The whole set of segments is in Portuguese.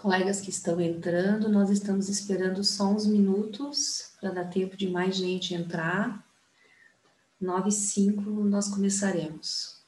Colegas que estão entrando, nós estamos esperando só uns minutos para dar tempo de mais gente entrar. 9h05 nós começaremos.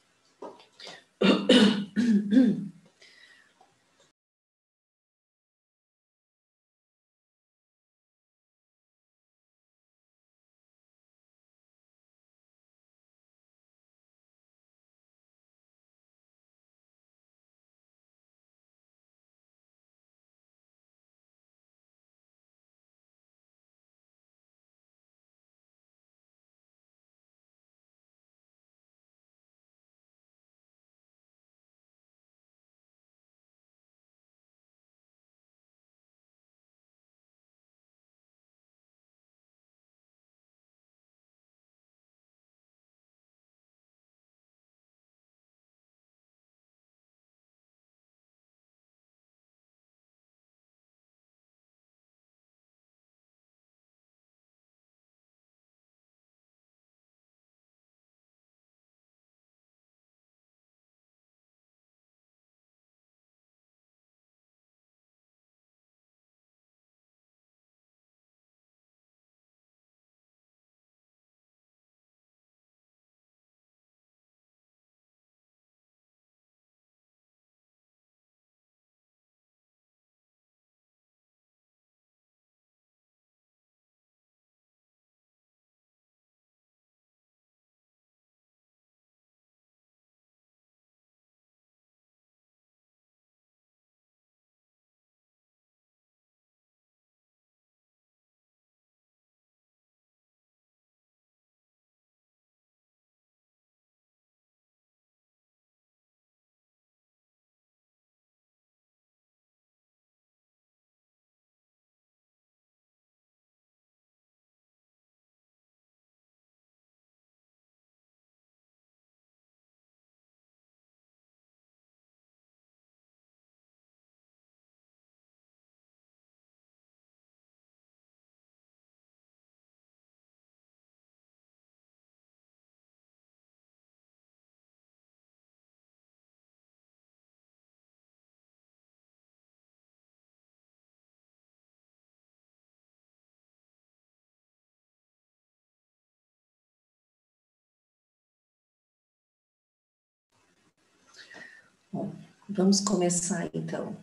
Bom, vamos começar então.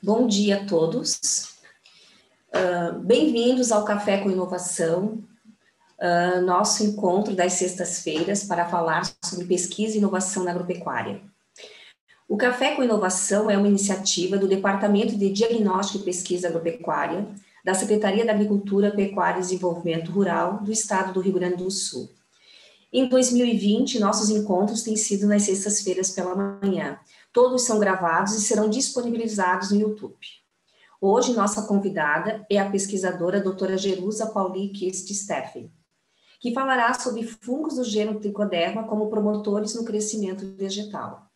Bom dia a todos. Bem-vindos ao Café com Inovação, nosso encontro das sextas-feiras para falar sobre pesquisa e inovação na agropecuária. O Café com Inovação é uma iniciativa do Departamento de Diagnóstico e Pesquisa Agropecuária da Secretaria da Agricultura, Pecuária e Desenvolvimento Rural do Estado do Rio Grande do Sul. Em 2020, nossos encontros têm sido nas sextas-feiras pela manhã. Todos são gravados e serão disponibilizados no YouTube. Hoje, nossa convidada é a pesquisadora doutora Jerusa Pauli Kist-Steffen, que falará sobre fungos do gênero Trichoderma como promotores no crescimento vegetal.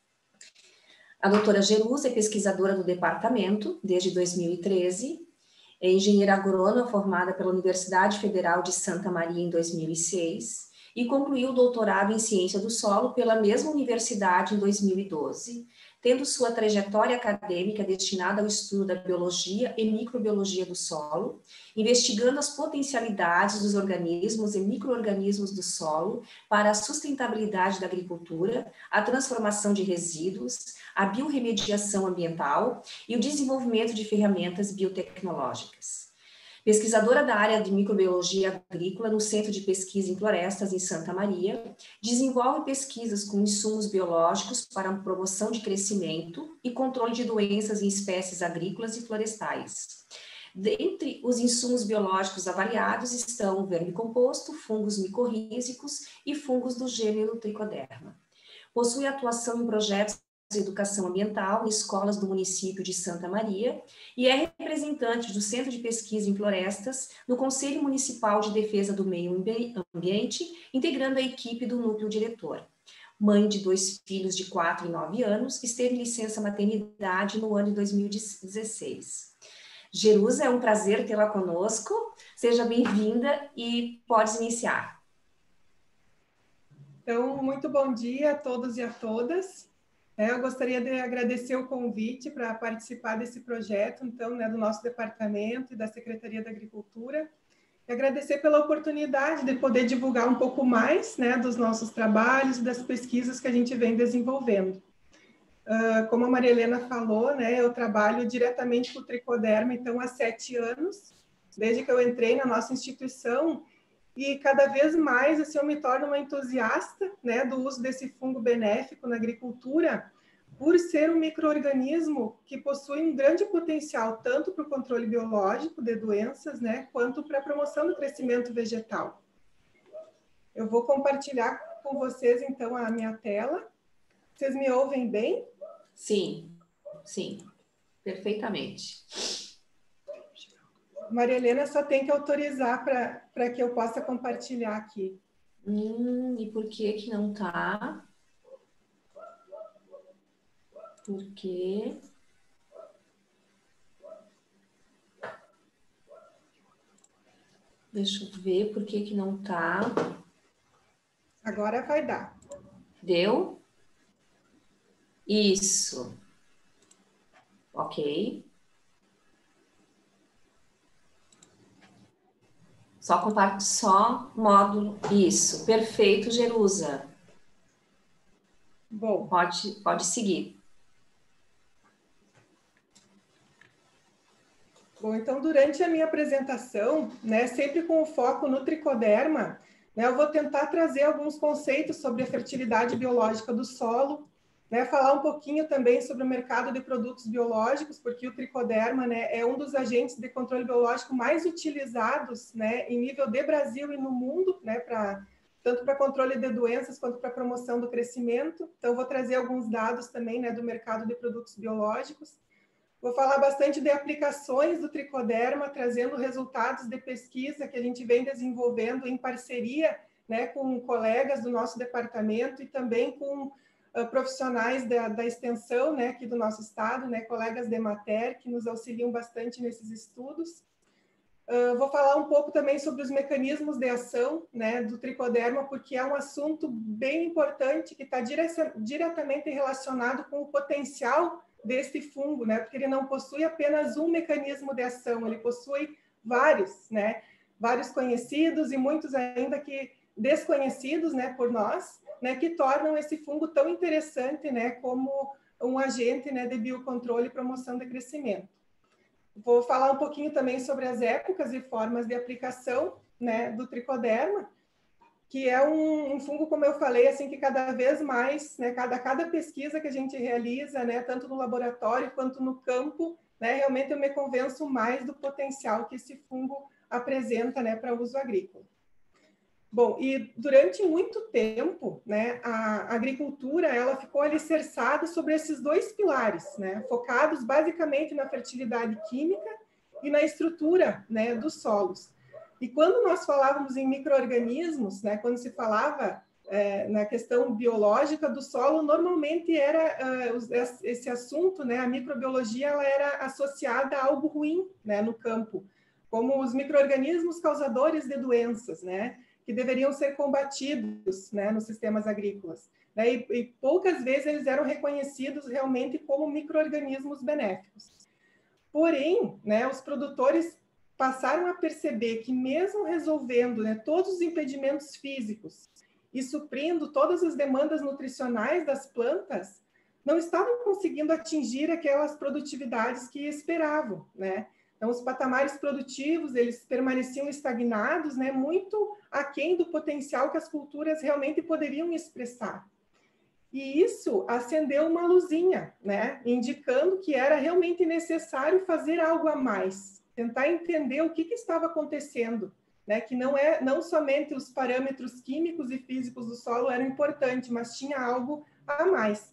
A doutora Jerusa é pesquisadora do departamento desde 2013, é engenheira agrônoma formada pela Universidade Federal de Santa Maria em 2006 e concluiu o doutorado em ciência do solo pela mesma universidade em 2012, tendo sua trajetória acadêmica destinada ao estudo da biologia e microbiologia do solo, investigando as potencialidades dos organismos e micro-organismos do solo para a sustentabilidade da agricultura, a transformação de resíduos, a biorremediação ambiental e o desenvolvimento de ferramentas biotecnológicas. Pesquisadora da área de microbiologia agrícola no Centro de Pesquisa em Florestas, em Santa Maria, desenvolve pesquisas com insumos biológicos para a promoção de crescimento e controle de doenças em espécies agrícolas e florestais. Dentre os insumos biológicos avaliados estão o vermicomposto, fungos micorrízicos e fungos do gênero Trichoderma. Possui atuação em projetos de educação ambiental em escolas do município de Santa Maria e é representante do Centro de Pesquisa em Florestas no Conselho Municipal de Defesa do Meio Ambiente, integrando a equipe do núcleo diretor. Mãe de 2 filhos de 4 e 9 anos, esteve em licença maternidade no ano de 2016. Jerusa, é um prazer tê-la conosco. Seja bem-vinda e podes iniciar. Então, muito bom dia a todos e a todas. Eu gostaria de agradecer o convite para participar desse projeto, então, do nosso departamento e da Secretaria da Agricultura. E agradecer pela oportunidade de poder divulgar um pouco mais, dos nossos trabalhos e das pesquisas que a gente vem desenvolvendo. Como a Maria Helena falou, eu trabalho diretamente com o tricoderma, então, há 7 anos, desde que eu entrei na nossa instituição, e cada vez mais assim, eu me torno uma entusiasta do uso desse fungo benéfico na agricultura, por ser um micro-organismo que possui um grande potencial tanto para o controle biológico de doenças, quanto para a promoção do crescimento vegetal. Eu vou compartilhar com vocês, então, a minha tela. Vocês me ouvem bem? Sim, sim, perfeitamente. Maria Helena só tem que autorizar para que eu possa compartilhar aqui. E por que não tá? Por quê? Deixa eu ver por que não tá. Agora vai dar. Deu? Isso. Ok. Só módulo. Isso. Perfeito, Jerusa. Bom. Pode seguir. Bom, então, durante a minha apresentação, sempre com o foco no tricoderma, eu vou tentar trazer alguns conceitos sobre a fertilidade biológica do solo, falar um pouquinho também sobre o mercado de produtos biológicos, porque o tricoderma é um dos agentes de controle biológico mais utilizados em nível de Brasil e no mundo, tanto para controle de doenças quanto para promoção do crescimento. Então, vou trazer alguns dados também do mercado de produtos biológicos. Vou falar bastante de aplicações do tricoderma, trazendo resultados de pesquisa que a gente vem desenvolvendo em parceria com colegas do nosso departamento e também com profissionais da extensão aqui do nosso estado, colegas da Emater, que nos auxiliam bastante nesses estudos. Vou falar um pouco também sobre os mecanismos de ação do tricoderma, porque é um assunto bem importante que está diretamente relacionado com o potencial deste fungo, porque ele não possui apenas um mecanismo de ação, ele possui vários, vários conhecidos e muitos ainda que desconhecidos, por nós, que tornam esse fungo tão interessante, como um agente, de biocontrole e promoção de crescimento. Vou falar um pouquinho também sobre as épocas e formas de aplicação, do tricoderma, que é um fungo, como eu falei, assim, que cada vez mais, cada pesquisa que a gente realiza, tanto no laboratório quanto no campo, realmente eu me convenço mais do potencial que esse fungo apresenta, para uso agrícola. Bom, e durante muito tempo, a agricultura, ela ficou alicerçada sobre esses dois pilares, focados basicamente na fertilidade química e na estrutura, dos solos. E quando nós falávamos em micro-organismos, quando se falava na questão biológica do solo, normalmente era esse assunto, a microbiologia, ela era associada a algo ruim, no campo, como os micro-organismos causadores de doenças, que deveriam ser combatidos, nos sistemas agrícolas. E poucas vezes eles eram reconhecidos realmente como micro-organismos benéficos. Porém, os produtores passaram a perceber que mesmo resolvendo todos os impedimentos físicos e suprindo todas as demandas nutricionais das plantas, não estavam conseguindo atingir aquelas produtividades que esperavam, Então, os patamares produtivos, eles permaneciam estagnados, muito aquém do potencial que as culturas realmente poderiam expressar. E isso acendeu uma luzinha, indicando que era realmente necessário fazer algo a mais, tentar entender o que estava acontecendo, que não somente os parâmetros químicos e físicos do solo eram importantes, mas tinha algo a mais,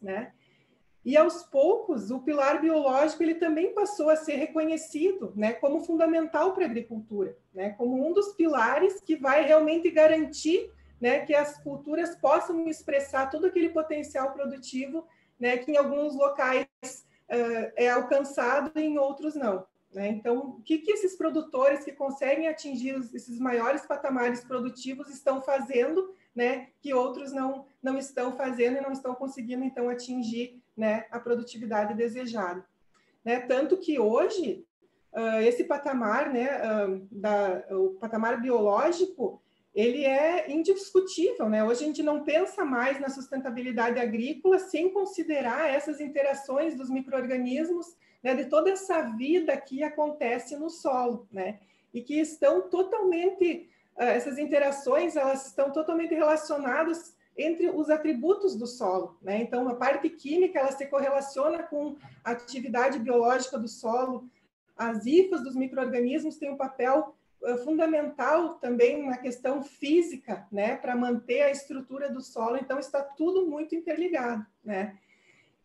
E aos poucos, o pilar biológico ele também passou a ser reconhecido, como fundamental para a agricultura, como um dos pilares que vai realmente garantir, que as culturas possam expressar todo aquele potencial produtivo, que em alguns locais é alcançado e em outros não. né? Então, o que esses produtores que conseguem atingir esses maiores patamares produtivos estão fazendo, né, que outros não estão fazendo e não estão conseguindo, então, atingir, né, a produtividade desejada. Né? Tanto que hoje, esse patamar, né, o patamar biológico, ele é indiscutível, né? Hoje a gente não pensa mais na sustentabilidade agrícola sem considerar essas interações dos micro-organismos, né, de toda essa vida que acontece no solo, né? E que estão totalmente, essas interações, elas estão totalmente relacionadas entre os atributos do solo, né? Então, a parte química, ela se correlaciona com a atividade biológica do solo. As hifas dos micro-organismos têm um papel fundamental também na questão física, né, para manter a estrutura do solo. Então, está tudo muito interligado, né?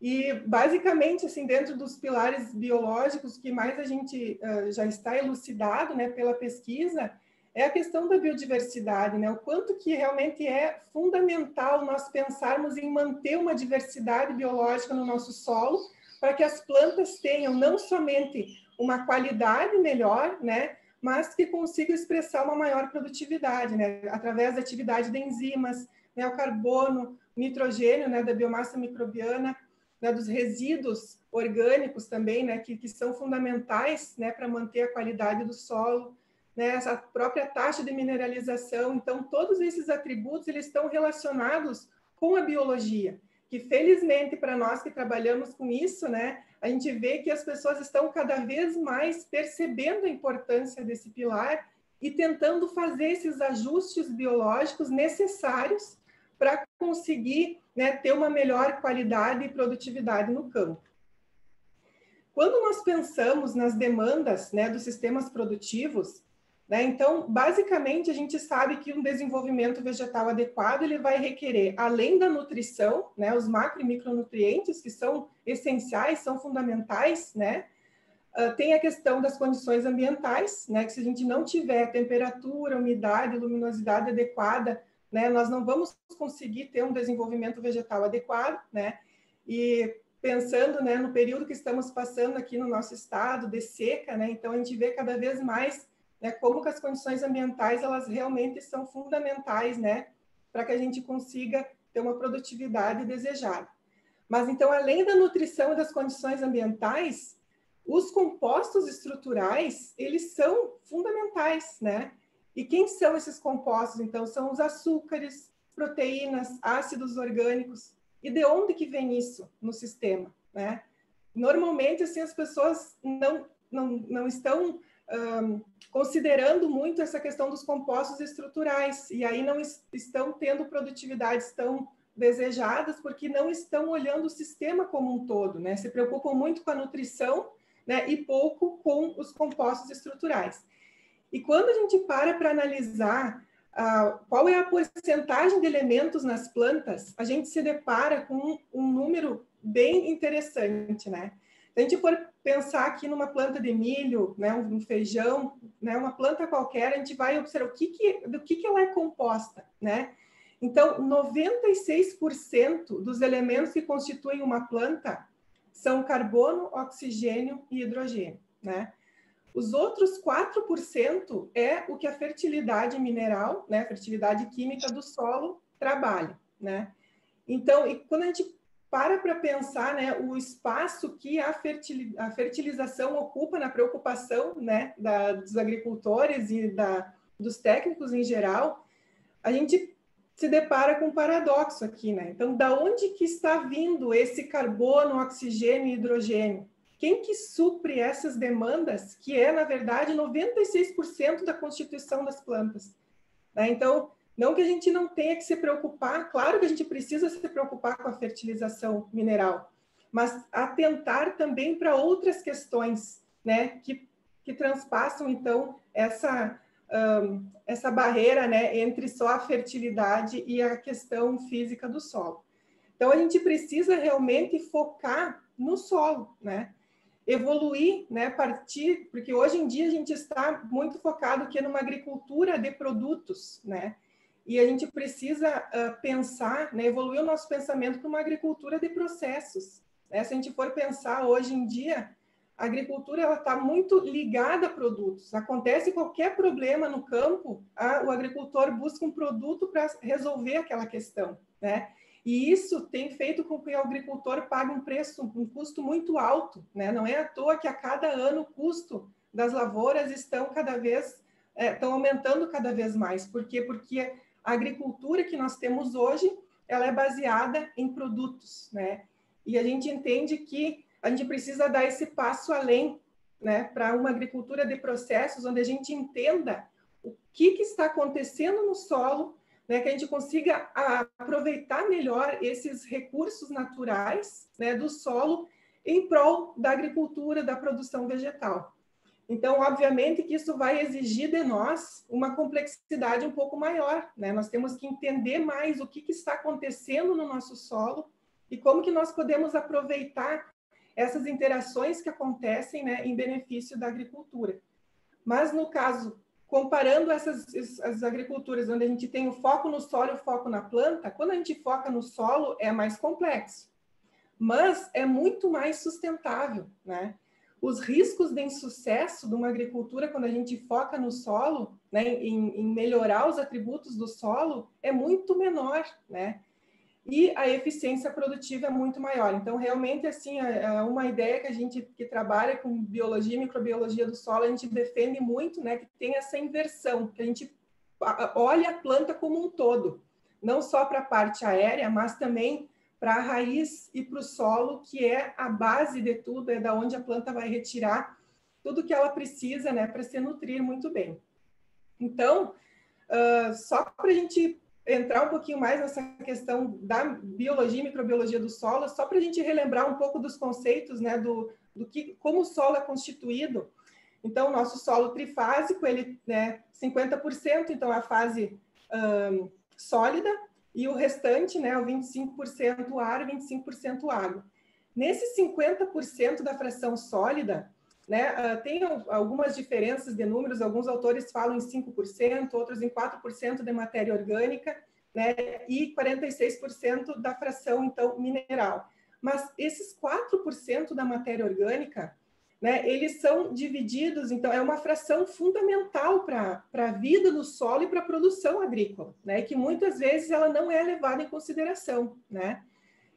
E, basicamente, assim, dentro dos pilares biológicos que mais a gente já está elucidado, né, pela pesquisa, é a questão da biodiversidade, né? O quanto que realmente é fundamental nós pensarmos em manter uma diversidade biológica no nosso solo, para que as plantas tenham não somente uma qualidade melhor, né, mas que consigam expressar uma maior produtividade, né, através da atividade de enzimas, né, o carbono, o nitrogênio, né, da biomassa microbiana, né, dos resíduos orgânicos também, né, que são fundamentais, né, para manter a qualidade do solo, né, essa própria taxa de mineralização. Então, todos esses atributos, eles estão relacionados com a biologia, que felizmente para nós que trabalhamos com isso, né, a gente vê que as pessoas estão cada vez mais percebendo a importância desse pilar e tentando fazer esses ajustes biológicos necessários para conseguir, né, ter uma melhor qualidade e produtividade no campo. Quando nós pensamos nas demandas, né, dos sistemas produtivos, né, então, basicamente, a gente sabe que um desenvolvimento vegetal adequado, ele vai requerer, além da nutrição, né, os macro e micronutrientes, que são essenciais, são fundamentais, né, tem a questão das condições ambientais, né, que se a gente não tiver temperatura, umidade, luminosidade adequada, né, nós não vamos conseguir ter um desenvolvimento vegetal adequado, né, e pensando, né, no período que estamos passando aqui no nosso estado, de seca, né, então a gente vê cada vez mais, né, como que as condições ambientais, elas realmente são fundamentais, né, para que a gente consiga ter uma produtividade desejada. Mas, então, além da nutrição e das condições ambientais, os compostos estruturais, eles são fundamentais, né? E quem são esses compostos? Então, são os açúcares, proteínas, ácidos orgânicos. E de onde que vem isso no sistema, né? Normalmente, assim, as pessoas não estão considerando muito essa questão dos compostos estruturais, e aí não estão tendo produtividades tão desejadas, porque não estão olhando o sistema como um todo, né? Se preocupam muito com a nutrição, né, e pouco com os compostos estruturais. E quando a gente para analisar qual é a porcentagem de elementos nas plantas, a gente se depara com um número bem interessante, né? Se a gente for pensar aqui numa planta de milho, né, um feijão, né, uma planta qualquer, a gente vai observar do que ela é composta, né? Então, 96% dos elementos que constituem uma planta são carbono, oxigênio e hidrogênio, né? Os outros 4% é o que a fertilidade mineral, né, a fertilidade química do solo trabalha, né? Então, e quando a gente para pensar, né, o espaço que a fertilização ocupa na preocupação, né, dos agricultores e dos técnicos em geral, a gente se depara com um paradoxo aqui, né? Então, da onde que está vindo esse carbono, oxigênio e hidrogênio? Quem que supre essas demandas, que é, na verdade, 96% da constituição das plantas, né? Então, não que a gente não tenha que se preocupar, claro que a gente precisa se preocupar com a fertilização mineral, mas atentar também para outras questões, né, que transpassam, então, essa barreira, né, entre só a fertilidade e a questão física do solo. Então, a gente precisa realmente focar no solo, né? Evoluir, né, porque hoje em dia a gente está muito focado que numa agricultura de produtos, né? E a gente precisa pensar, né, evoluir o nosso pensamento para uma agricultura de processos, né? Se a gente for pensar hoje em dia, a agricultura está muito ligada a produtos. Acontece qualquer problema no campo, o agricultor busca um produto para resolver aquela questão, né? E isso tem feito com que o agricultor pague um custo muito alto, né? Não é à toa que a cada ano o custo das lavouras estão aumentando cada vez mais. Por quê? Porque a agricultura que nós temos hoje, ela é baseada em produtos, né? E a gente entende que a gente precisa dar esse passo além, né? Para uma agricultura de processos, onde a gente entenda o que está acontecendo no solo, né, que a gente consiga aproveitar melhor esses recursos naturais, né, do solo em prol da agricultura, da produção vegetal. Então, obviamente que isso vai exigir de nós uma complexidade um pouco maior, né? Nós temos que entender mais o que está acontecendo no nosso solo e como que nós podemos aproveitar essas interações que acontecem, né, em benefício da agricultura. Mas, no caso, comparando as agriculturas, onde a gente tem o foco no solo e o foco na planta, quando a gente foca no solo, é mais complexo, mas é muito mais sustentável, né? Os riscos de insucesso de uma agricultura, quando a gente foca no solo, né, em melhorar os atributos do solo, é muito menor, né? E a eficiência produtiva é muito maior. Então, realmente, assim, uma ideia que a gente que trabalha com biologia e microbiologia do solo, a gente defende muito, né, que tem essa inversão, que a gente olha a planta como um todo, não só para a parte aérea, mas também para a raiz e para o solo, que é a base de tudo, é da onde a planta vai retirar tudo que ela precisa, né, para se nutrir muito bem. Então, só para a gente entrar um pouquinho mais nessa questão da biologia e microbiologia do solo, só para a gente relembrar um pouco dos conceitos, né, como o solo é constituído. Então, o nosso solo trifásico, ele, né, 50%, então, é a fase sólida, e o restante, né, o 25% ar e 25% água. Nesse 50% da fração sólida, né, tem algumas diferenças de números, alguns autores falam em 5%, outros em 4% de matéria orgânica, né, e 46% da fração, então, mineral. Mas esses 4% da matéria orgânica, né, eles são divididos, então, é uma fração fundamental para a vida do solo e para a produção agrícola, né, que muitas vezes ela não é levada em consideração, né.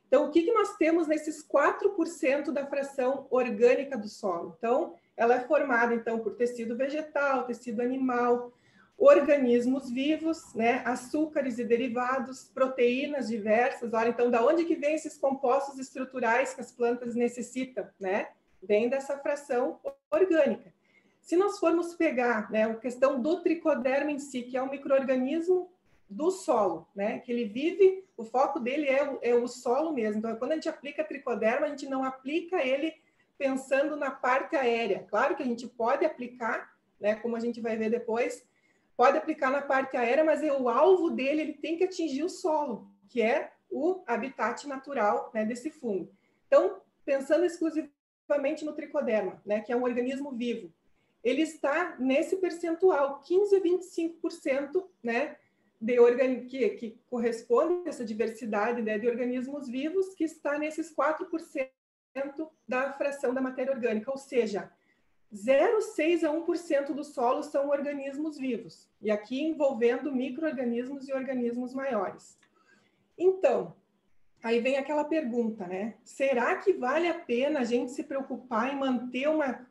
Então, o que nós temos nesses 4% da fração orgânica do solo? Então, ela é formada, então, por tecido vegetal, tecido animal, organismos vivos, né, açúcares e derivados, proteínas diversas. Olha, então, da onde que vem esses compostos estruturais que as plantas necessitam, né? Vem dessa fração orgânica. Se nós formos pegar, né, a questão do tricoderma em si, que é um micro-organismo do solo, né, que ele vive, o foco dele é o solo mesmo. Então, quando a gente aplica tricoderma, a gente não aplica ele pensando na parte aérea. Claro que a gente pode aplicar, né, como a gente vai ver depois, pode aplicar na parte aérea, mas o alvo dele, ele tem que atingir o solo, que é o habitat natural, né, desse fungo. Então, pensando exclusivamente no tricoderma, né, que é um organismo vivo, ele está nesse percentual, 15 a 25%, né, que corresponde a essa diversidade, né, de organismos vivos, que está nesses 4% da fração da matéria orgânica, ou seja, 0,6 a 1% do solo são organismos vivos, e aqui envolvendo micro-organismos e organismos maiores. Então, aí vem aquela pergunta, né? Será que vale a pena a gente se preocupar em manter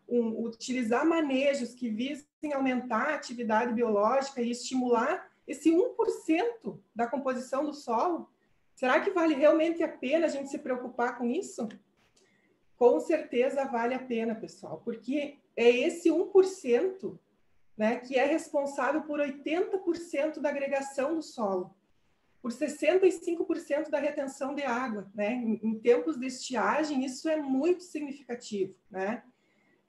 utilizar manejos que visem aumentar a atividade biológica e estimular esse 1% da composição do solo? Será que vale realmente a pena a gente se preocupar com isso? Com certeza vale a pena, pessoal, porque é esse 1%, né, que é responsável por 80% da agregação do solo, por 65% da retenção de água, né? Em tempos de estiagem, isso é muito significativo, né?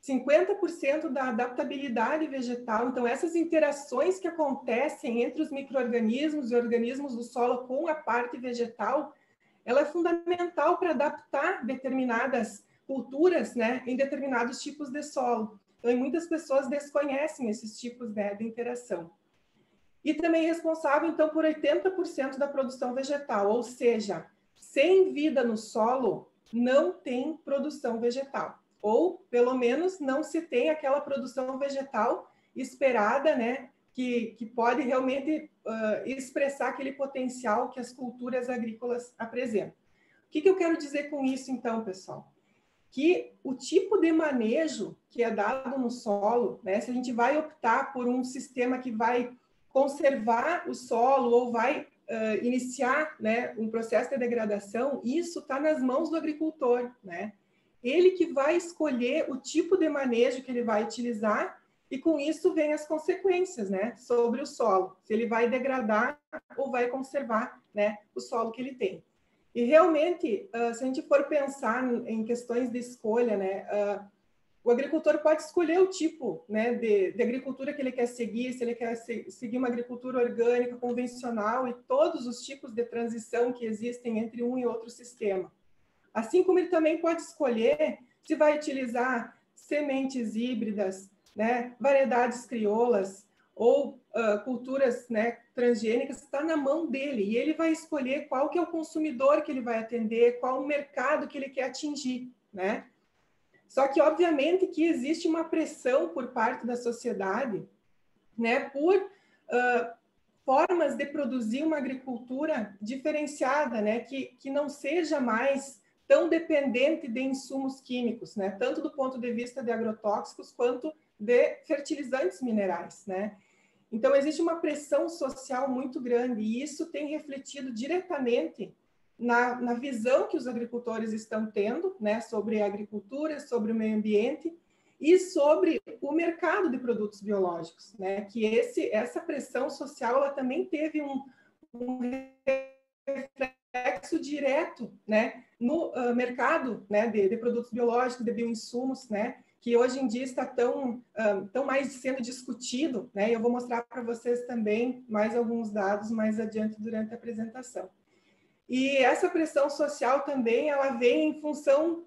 50% da adaptabilidade vegetal. Então, essas interações que acontecem entre os micro-organismos e organismos do solo com a parte vegetal, ela é fundamental para adaptar determinadas culturas, né, em determinados tipos de solo. Então, muitas pessoas desconhecem esses tipos, né, de interação. E também é responsável, então, por 80% da produção vegetal, ou seja, sem vida no solo, não tem produção vegetal. ou pelo menos não se tem aquela produção vegetal esperada, né, que pode realmente expressar aquele potencial que as culturas agrícolas apresentam. O que eu quero dizer com isso, então, pessoal? Que o tipo de manejo que é dado no solo, né, se a gente vai optar por um sistema que vai conservar o solo ou vai iniciar, né, um processo de degradação, isso está nas mãos do agricultor, né? Ele que vai escolher o tipo de manejo que ele vai utilizar e com isso vem as consequências, né, sobre o solo, se ele vai degradar ou vai conservar, né, o solo que ele tem. E realmente, se a gente for pensar em questões de escolha, né, o agricultor pode escolher o tipo, né, de agricultura que ele quer seguir, se ele quer seguir uma agricultura orgânica, convencional e todos os tipos de transição que existem entre um e outro sistema. Assim como ele também pode escolher se vai utilizar sementes híbridas, né, variedades crioulas ou culturas, né, transgênicas, está na mão dele e ele vai escolher qual que é o consumidor que ele vai atender, qual o mercado que ele quer atingir, né? Só que, obviamente, que existe uma pressão por parte da sociedade, né, por formas de produzir uma agricultura diferenciada, né, que não seja mais tão dependente de insumos químicos, né, tanto do ponto de vista de agrotóxicos quanto de fertilizantes minerais, né. Então, existe uma pressão social muito grande e isso tem refletido diretamente na visão que os agricultores estão tendo, né, sobre a agricultura, sobre o meio ambiente e sobre o mercado de produtos biológicos, né, que essa pressão social ela também teve um reflexo direto, né, no mercado, né, de produtos biológicos, de bioinsumos, né, que hoje em dia está tão mais sendo discutido, né, e eu vou mostrar para vocês também mais alguns dados mais adiante durante a apresentação. E essa pressão social também, ela vem em função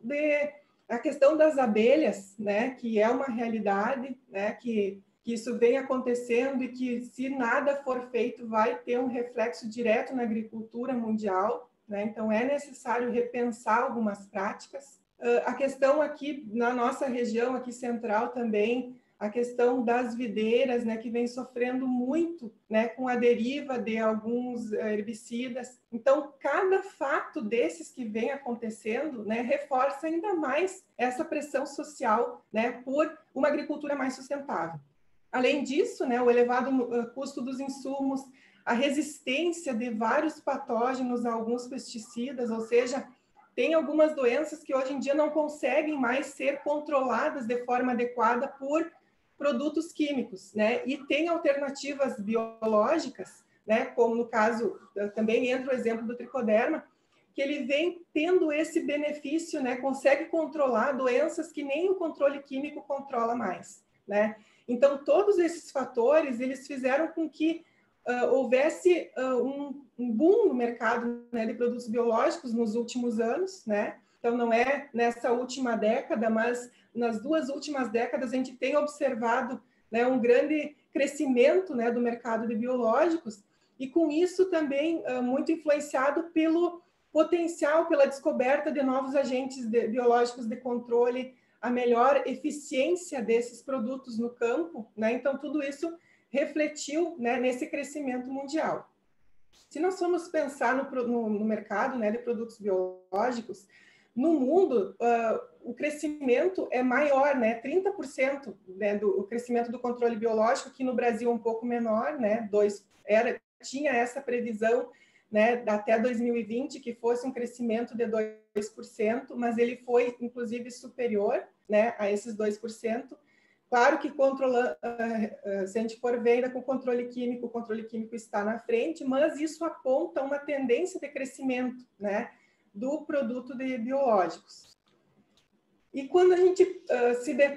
a questão das abelhas, né, que é uma realidade, né, que isso vem acontecendo e que, se nada for feito, vai ter um reflexo direto na agricultura mundial, né? Então, é necessário repensar algumas práticas. A questão aqui, na nossa região aqui central também, a questão das videiras, né, que vem sofrendo muito, né, com a deriva de alguns herbicidas. Então, cada fato desses que vem acontecendo, né, reforça ainda mais essa pressão social, né, por uma agricultura mais sustentável. Além disso, né, o elevado custo dos insumos, a resistência de vários patógenos a alguns pesticidas, ou seja, tem algumas doenças que hoje em dia não conseguem mais ser controladas de forma adequada por produtos químicos, né? E tem alternativas biológicas, né? Como no caso, também entra o exemplo do tricoderma, que ele vem tendo esse benefício, né? Consegue controlar doenças que nem o controle químico controla mais, né? Então, todos esses fatores, eles fizeram com que houvesse um boom no mercado, né, de produtos biológicos nos últimos anos, né? Então, não é nessa última década, mas nas 2 últimas décadas a gente tem observado, né, um grande crescimento, né, do mercado de biológicos e com isso também muito influenciado pelo potencial, pela descoberta de novos agentes biológicos de controle, a melhor eficiência desses produtos no campo, né? Então, tudo isso refletiu, né, nesse crescimento mundial. Se nós formos pensar no mercado, né, de produtos biológicos, no mundo, o crescimento é maior, né, 30%, né, o crescimento do controle biológico, aqui no Brasil um pouco menor, né, tinha essa previsão, né, até 2020, que fosse um crescimento de 2%, mas ele foi, inclusive, superior, né, a esses 2%. Claro que se a gente for ver ainda com o controle químico está na frente, mas isso aponta uma tendência de crescimento, né, do produto de biológicos. E quando a gente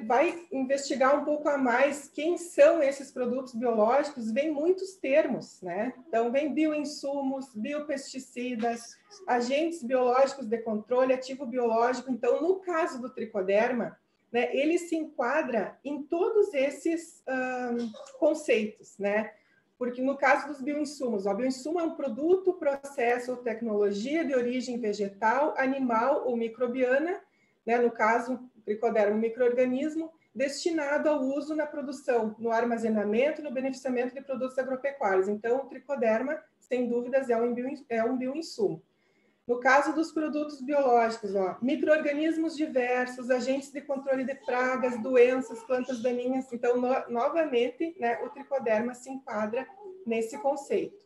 vai investigar um pouco a mais quem são esses produtos biológicos, vem muitos termos, né? Então, vem bioinsumos, biopesticidas, agentes biológicos de controle, ativo biológico. Então, no caso do tricoderma, né, ele se enquadra em todos esses conceitos, né? Porque no caso dos bioinsumos, o bioinsumo é um produto, processo ou tecnologia de origem vegetal, animal ou microbiana, né? No caso, tricoderma, um micro-organismo destinado ao uso na produção, no armazenamento e no beneficiamento de produtos agropecuários. Então, o tricoderma, sem dúvidas, é um bioinsumo. No caso dos produtos biológicos, micro-organismos diversos, agentes de controle de pragas, doenças, plantas daninhas. Então, novamente, né, o tricoderma se enquadra nesse conceito.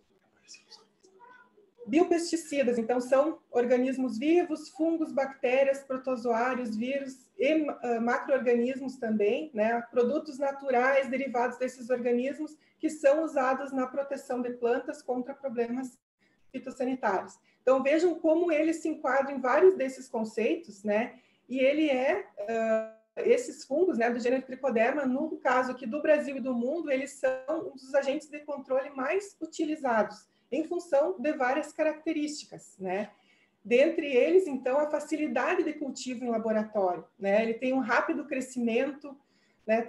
Biopesticidas, então, são organismos vivos, fungos, bactérias, protozoários, vírus e macro-organismos também, né? Produtos naturais derivados desses organismos que são usados na proteção de plantas contra problemas fitossanitários. Então, vejam como ele se enquadra em vários desses conceitos, né? E ele esses fungos, né, do gênero Tricoderma, no caso aqui do Brasil e do mundo, eles são um dos agentes de controle mais utilizados, em função de várias características, né? Dentre eles, então, a facilidade de cultivo em laboratório, né? Ele tem um rápido crescimento, né?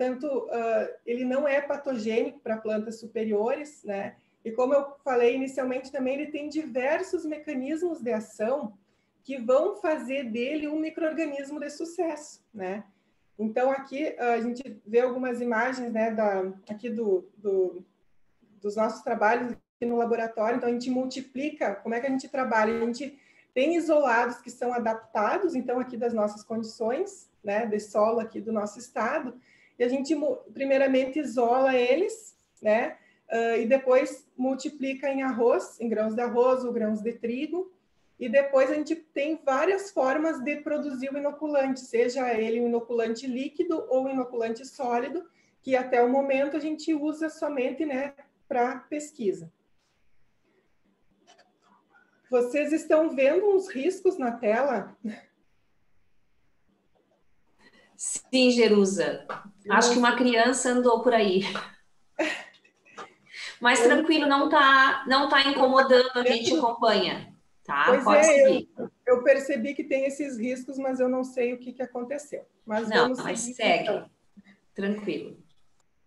Ele não é patogênico para plantas superiores, né? E como eu falei inicialmente também, ele tem diversos mecanismos de ação que vão fazer dele um micro-organismo de sucesso, né? Então, aqui a gente vê algumas imagens, né, aqui dos nossos trabalhos no laboratório. Então, a gente multiplica, como é que a gente trabalha? A gente tem isolados que são adaptados, então, aqui das nossas condições, né, de solo aqui do nosso estado, e a gente, primeiramente, isola eles, né, e depois multiplica em arroz, em grãos de arroz ou grãos de trigo, e depois a gente tem várias formas de produzir o inoculante, seja ele um inoculante líquido ou um inoculante sólido, que até o momento a gente usa somente, né, para pesquisa. Vocês estão vendo uns riscos na tela? Sim, Jerusa. Acho que uma criança andou por aí. Mas tranquilo, não tá incomodando, a gente acompanha, tá? Pois Pode seguir. eu percebi que tem esses riscos, mas eu não sei o que aconteceu. Mas Não, vamos mas seguir. segue. Então. Tranquilo.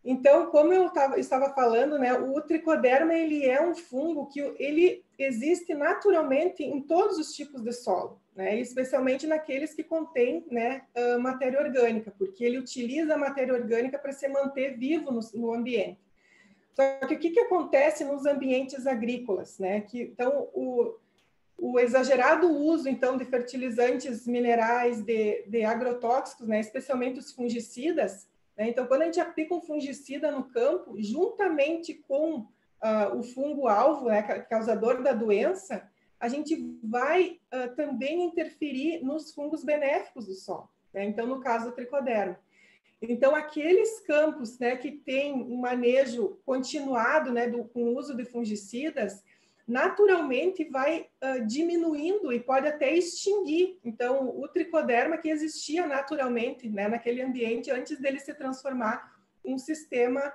Então, como eu estava falando, né, o tricoderma ele é um fungo que ele existe naturalmente em todos os tipos de solo, né, especialmente naqueles que contêm, né, matéria orgânica, porque ele utiliza a matéria orgânica para se manter vivo no ambiente. Só que o que acontece nos ambientes agrícolas, né? Então, o exagerado uso, então, de fertilizantes minerais, de agrotóxicos, né, especialmente os fungicidas, né? Então, quando a gente aplica um fungicida no campo, juntamente com o fungo-alvo, né, causador da doença, a gente vai também interferir nos fungos benéficos do solo, né? Então, no caso do tricoderma. Então, aqueles campos, né, que têm um manejo continuado, né, com o uso de fungicidas, naturalmente vai diminuindo e pode até extinguir. Então, o tricoderma que existia naturalmente, né, naquele ambiente antes dele se transformar em um sistema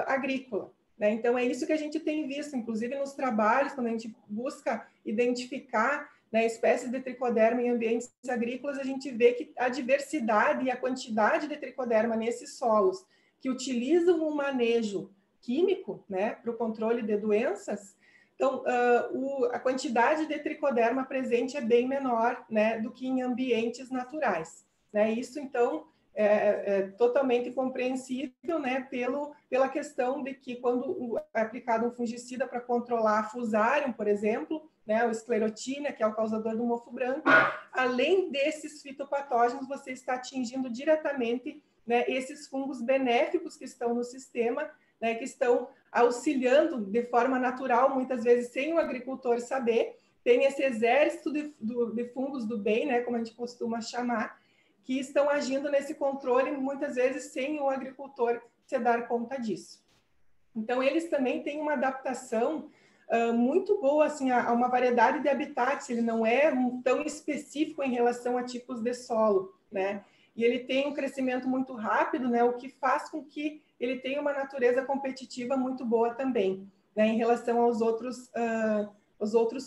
agrícola, né? Então, é isso que a gente tem visto, inclusive nos trabalhos, quando a gente busca identificar, né, espécies de tricoderma em ambientes agrícolas, a gente vê que a diversidade e a quantidade de tricoderma nesses solos que utilizam um manejo químico, né, para o controle de doenças, então, a quantidade de tricoderma presente é bem menor, né, do que em ambientes naturais, né? Isso, então, é totalmente compreensível, né, pela questão de que quando é aplicado um fungicida para controlar a Fusarium, por exemplo, né, o esclerotina, que é o causador do mofo branco, além desses fitopatógenos, você está atingindo diretamente, né, esses fungos benéficos que estão no sistema, né, que estão auxiliando de forma natural, muitas vezes sem o agricultor saber. Tem esse exército de fungos do bem, né, como a gente costuma chamar, que estão agindo nesse controle, muitas vezes sem o agricultor se dar conta disso. Então, eles também têm uma adaptação muito boa assim, a uma variedade de habitats, ele não é tão específico em relação a tipos de solo, né? E ele tem um crescimento muito rápido, né? O que faz com que ele tenha uma natureza competitiva muito boa também, né? Em relação aos outros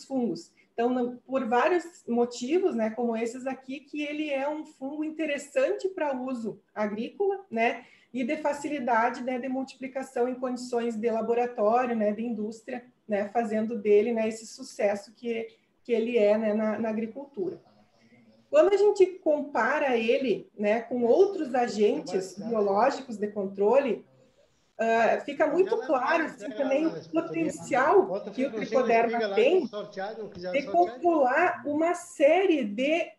fungos. Então, por vários motivos, né? Como esses aqui, que ele é um fungo interessante para uso agrícola, né? E de facilidade, né, de multiplicação em condições de laboratório, né, de indústria, né, fazendo dele, né, esse sucesso que ele é, né, na agricultura. Quando a gente compara ele, né, com outros agentes biológicos de controle, fica muito claro assim, também o potencial que o tricoderma tem de controlar uma série de...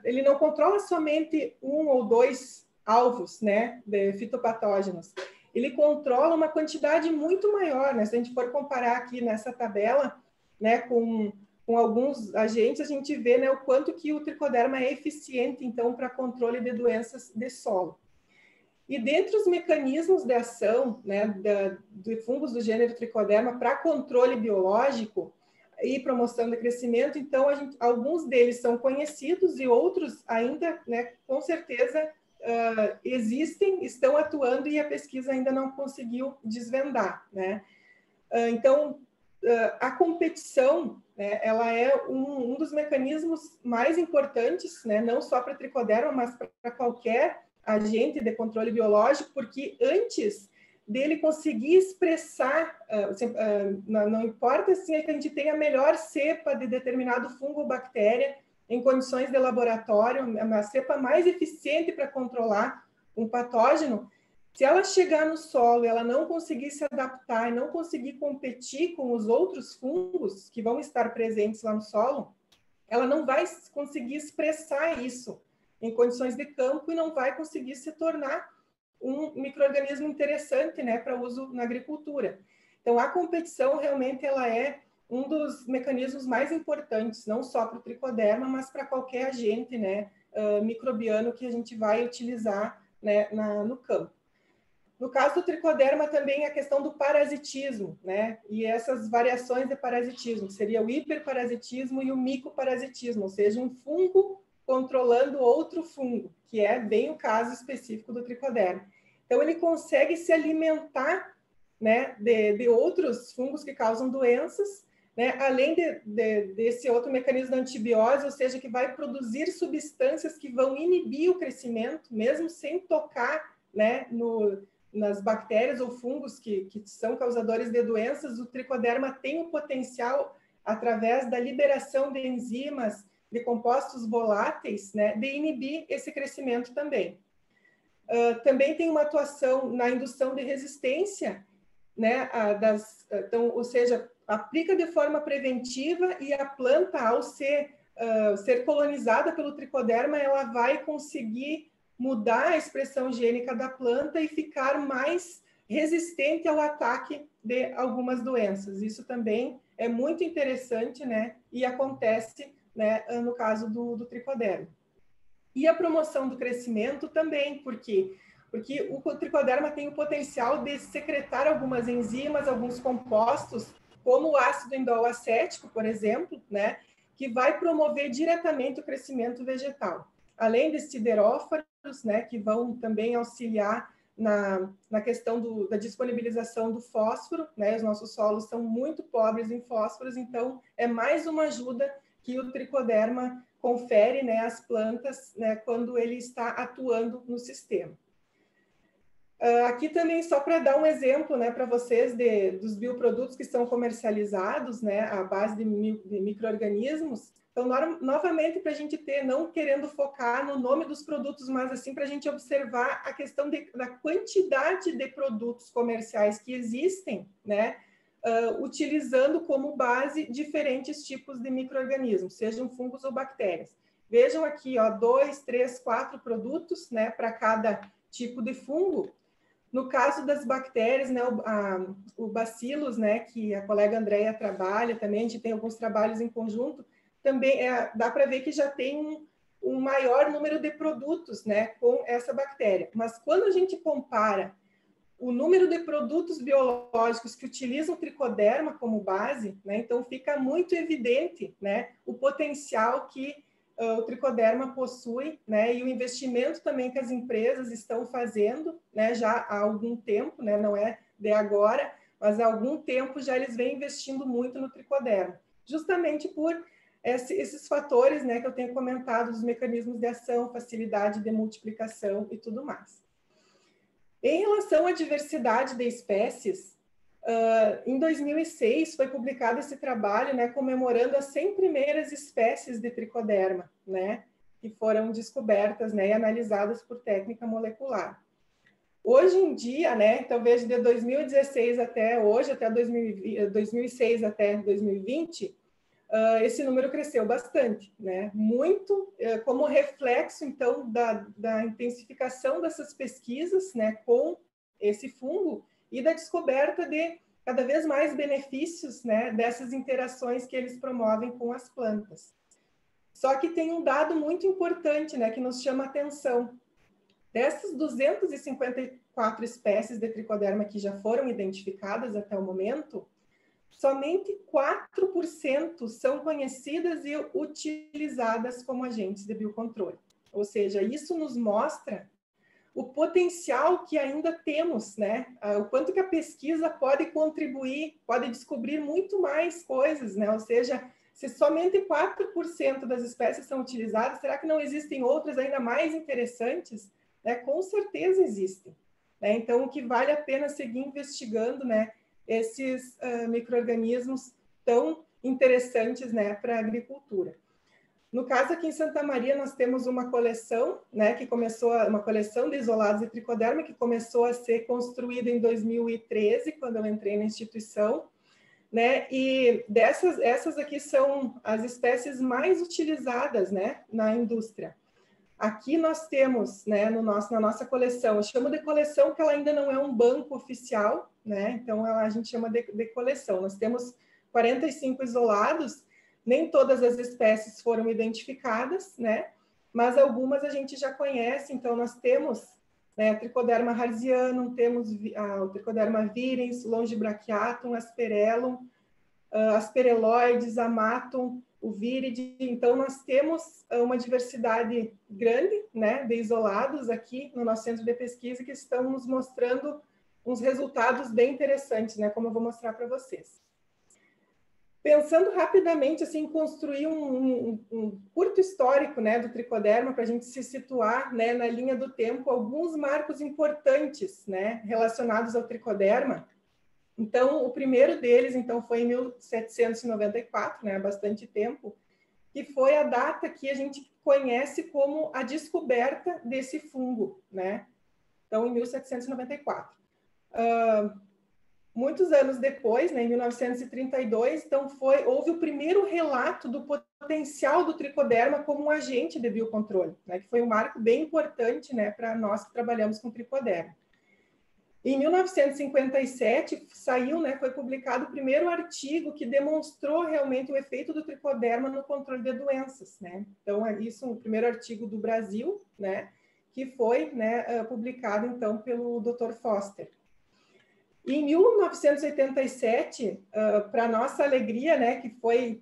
ele não controla somente um ou dois alvos, né, de fitopatógenos. Ele controla uma quantidade muito maior, né? Se a gente for comparar aqui nessa tabela, né, com alguns agentes, a gente vê, né, o quanto que o tricoderma é eficiente, então, para controle de doenças de solo. E dentre os mecanismos de ação, né, de fungos do gênero tricoderma para controle biológico e promoção de crescimento, então, alguns deles são conhecidos e outros ainda, né, com certeza, existem, estão atuando e a pesquisa ainda não conseguiu desvendar, né? Então, a competição, né, ela é um dos mecanismos mais importantes, né, não só para tricoderma, mas para qualquer agente de controle biológico, porque antes dele conseguir expressar, não importa assim, é que a gente tenha a melhor cepa de determinado fungo ou bactéria em condições de laboratório, uma cepa mais eficiente para controlar um patógeno, se ela chegar no solo e ela não conseguir se adaptar e não conseguir competir com os outros fungos que vão estar presentes lá no solo, ela não vai conseguir expressar isso em condições de campo e não vai conseguir se tornar um micro-organismo interessante, né, para uso na agricultura. Então, a competição realmente ela é um dos mecanismos mais importantes, não só para o tricoderma, mas para qualquer agente, né, microbiano que a gente vai utilizar, né, no campo. No caso do tricoderma, também a questão do parasitismo, né? E essas variações de parasitismo, que seria o hiperparasitismo e o micoparasitismo, ou seja, um fungo controlando outro fungo, que é bem o caso específico do tricoderma. Então, ele consegue se alimentar, né, de outros fungos que causam doenças, né, além desse outro mecanismo da antibiose, ou seja, que vai produzir substâncias que vão inibir o crescimento, mesmo sem tocar, né, nas bactérias ou fungos que são causadores de doenças. O tricoderma tem o potencial, através da liberação de enzimas, de compostos voláteis, né, de inibir esse crescimento também. Também tem uma atuação na indução de resistência, né, então, ou seja, aplica de forma preventiva e a planta, ao ser colonizada pelo tricoderma, ela vai conseguir mudar a expressão gênica da planta e ficar mais resistente ao ataque de algumas doenças. Isso também é muito interessante, né? E acontece, né, no caso do tricoderma. E a promoção do crescimento também, porque o tricoderma tem o potencial de secretar algumas enzimas, alguns compostos, como o ácido indol acético, por exemplo, né, que vai promover diretamente o crescimento vegetal. Além dos sideróforos, né, que vão também auxiliar na questão da disponibilização do fósforo, né, os nossos solos são muito pobres em fósforos, então é mais uma ajuda que o tricoderma confere, né, às plantas, né, quando ele está atuando no sistema. Aqui também, só para dar um exemplo, né, para vocês dos bioprodutos que são comercializados, né, à base de micro-organismos. Então, novamente, para a gente ter, não querendo focar no nome dos produtos, mas assim para a gente observar a questão da quantidade de produtos comerciais que existem, né, utilizando como base diferentes tipos de micro-organismos, sejam fungos ou bactérias. Vejam aqui, ó, 2, 3, 4 produtos, né, para cada tipo de fungo. No caso das bactérias, né, o bacilos, né, que a colega Andréia trabalha também, a gente tem alguns trabalhos em conjunto, também dá para ver que já tem um maior número de produtos, né, com essa bactéria. Mas quando a gente compara o número de produtos biológicos que utilizam o tricoderma como base, né, então fica muito evidente, né, o potencial que o tricoderma possui, né, e o investimento também que as empresas estão fazendo, né, já há algum tempo, né, não é de agora, mas há algum tempo já eles vêm investindo muito no tricoderma, justamente por esses fatores, né, que eu tenho comentado, os mecanismos de ação, facilidade de multiplicação e tudo mais. Em relação à diversidade de espécies, em 2006 foi publicado esse trabalho, né, comemorando as 100 primeiras espécies de tricoderma, né? que foram descobertas, né, e analisadas por técnica molecular. Hoje em dia, né, então veja, de 2016 até hoje, até 2006 até 2020, esse número cresceu bastante, né? Muito como reflexo, então, da intensificação dessas pesquisas, né, com esse fungo e da descoberta de cada vez mais benefícios, né, dessas interações que eles promovem com as plantas. Só que tem um dado muito importante, né, que nos chama a atenção. Dessas 254 espécies de tricoderma que já foram identificadas até o momento, somente 4% são conhecidas e utilizadas como agentes de biocontrole. Ou seja, isso nos mostra o potencial que ainda temos, né? O quanto que a pesquisa pode contribuir, pode descobrir muito mais coisas, né? Ou seja, se somente 4% das espécies são utilizadas, será que não existem outras ainda mais interessantes? Com certeza existem. Né? Então, o que vale a pena seguir investigando, né, esses micro-organismos tão interessantes, né, para a agricultura. No caso, aqui em Santa Maria, nós temos uma coleção, né, que começou, uma coleção de isolados de tricoderma, que começou a ser construída em 2013, quando eu entrei na instituição, né, e essas aqui são as espécies mais utilizadas, né, na indústria. Aqui nós temos, né, na nossa coleção, eu chamo de coleção porque ela ainda não é um banco oficial, né, então a gente chama de coleção. Nós temos 45 isolados, nem todas as espécies foram identificadas, né, mas algumas a gente já conhece, então nós temos, né, Trichoderma harzianum, temos o Trichoderma virens, Longibrachiatum, Asperellum, Aspereloides, Amatum, o víride. Então, nós temos uma diversidade grande, né, de isolados aqui no nosso centro de pesquisa que estão nos mostrando uns resultados bem interessantes, né, como eu vou mostrar para vocês. Pensando rapidamente, assim, construir um curto histórico, né, do tricoderma, para a gente se situar, né, na linha do tempo, alguns marcos importantes, né, relacionados ao tricoderma. Então, o primeiro deles, então, foi em 1794, né, há bastante tempo, que foi a data que a gente conhece como a descoberta desse fungo, né? Então, em 1794. Muitos anos depois, né, em 1932, então houve o primeiro relato do potencial do tricoderma como um agente de biocontrole, né, que foi um marco bem importante, né, para nós que trabalhamos com tricoderma. Em 1957, saiu, né, foi publicado o primeiro artigo que demonstrou realmente o efeito do tricoderma no controle de doenças, né? Então, é isso, o primeiro artigo do Brasil, né, que foi, né, publicado, então, pelo Dr. Foster. Em 1987, para nossa alegria, né, que foi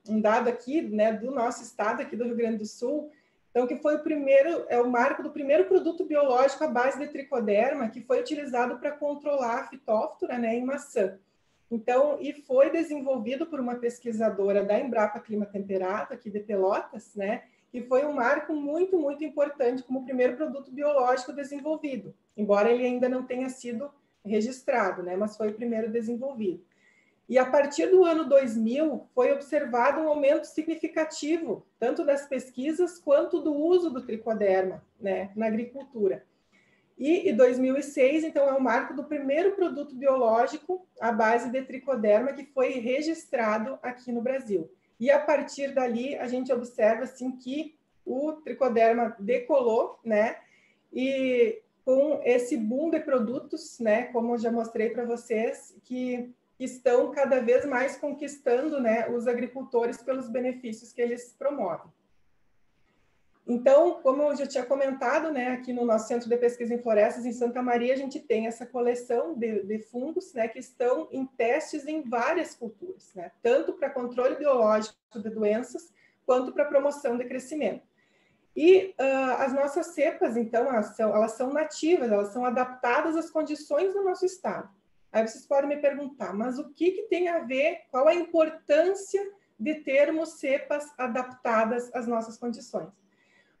um dado aqui, né, do nosso estado, aqui do Rio Grande do Sul, então, que foi o marco do primeiro produto biológico à base de tricoderma que foi utilizado para controlar a fitóftora, né, em maçã. Então, e foi desenvolvido por uma pesquisadora da Embrapa Clima Temperado, aqui de Pelotas, né, que foi um marco muito, muito importante como o primeiro produto biológico desenvolvido, embora ele ainda não tenha sido registrado, né, mas foi o primeiro desenvolvido. E a partir do ano 2000, foi observado um aumento significativo, tanto das pesquisas quanto do uso do tricoderma, né, na agricultura. E em 2006, então, é o marco do primeiro produto biológico à base de tricoderma que foi registrado aqui no Brasil. E a partir dali, a gente observa, assim, que o tricoderma decolou, né, e com esse boom de produtos, né, como eu já mostrei para vocês, que estão cada vez mais conquistando, né, os agricultores pelos benefícios que eles promovem. Então, como eu já tinha comentado, né, aqui no nosso Centro de Pesquisa em Florestas, em Santa Maria, a gente tem essa coleção de fungos, né, que estão em testes em várias culturas, né, tanto para controle biológico de doenças, quanto para promoção de crescimento. E as nossas cepas, então, elas são nativas, elas são adaptadas às condições do nosso estado. Aí vocês podem me perguntar, mas o que tem a ver, qual a importância de termos cepas adaptadas às nossas condições?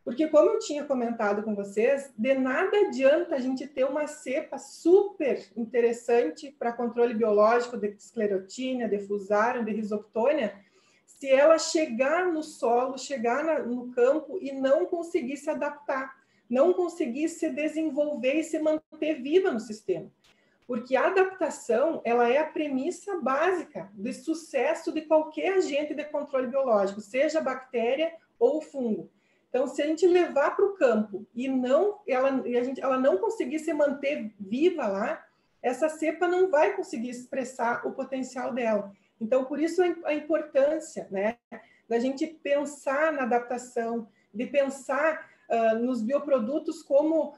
Porque, como eu tinha comentado com vocês, de nada adianta a gente ter uma cepa super interessante para controle biológico de esclerotínia, de fusarium, de rhizoctônia, se ela chegar no solo, chegar no campo e não conseguir se adaptar, não conseguir se desenvolver e se manter viva no sistema. Porque a adaptação, ela é a premissa básica do sucesso de qualquer agente de controle biológico, seja a bactéria ou o fungo. Então, se a gente levar para o campo e ela não conseguir se manter viva lá, essa cepa não vai conseguir expressar o potencial dela. Então, por isso a importância, né, da gente pensar na adaptação, de pensar nos bioprodutos como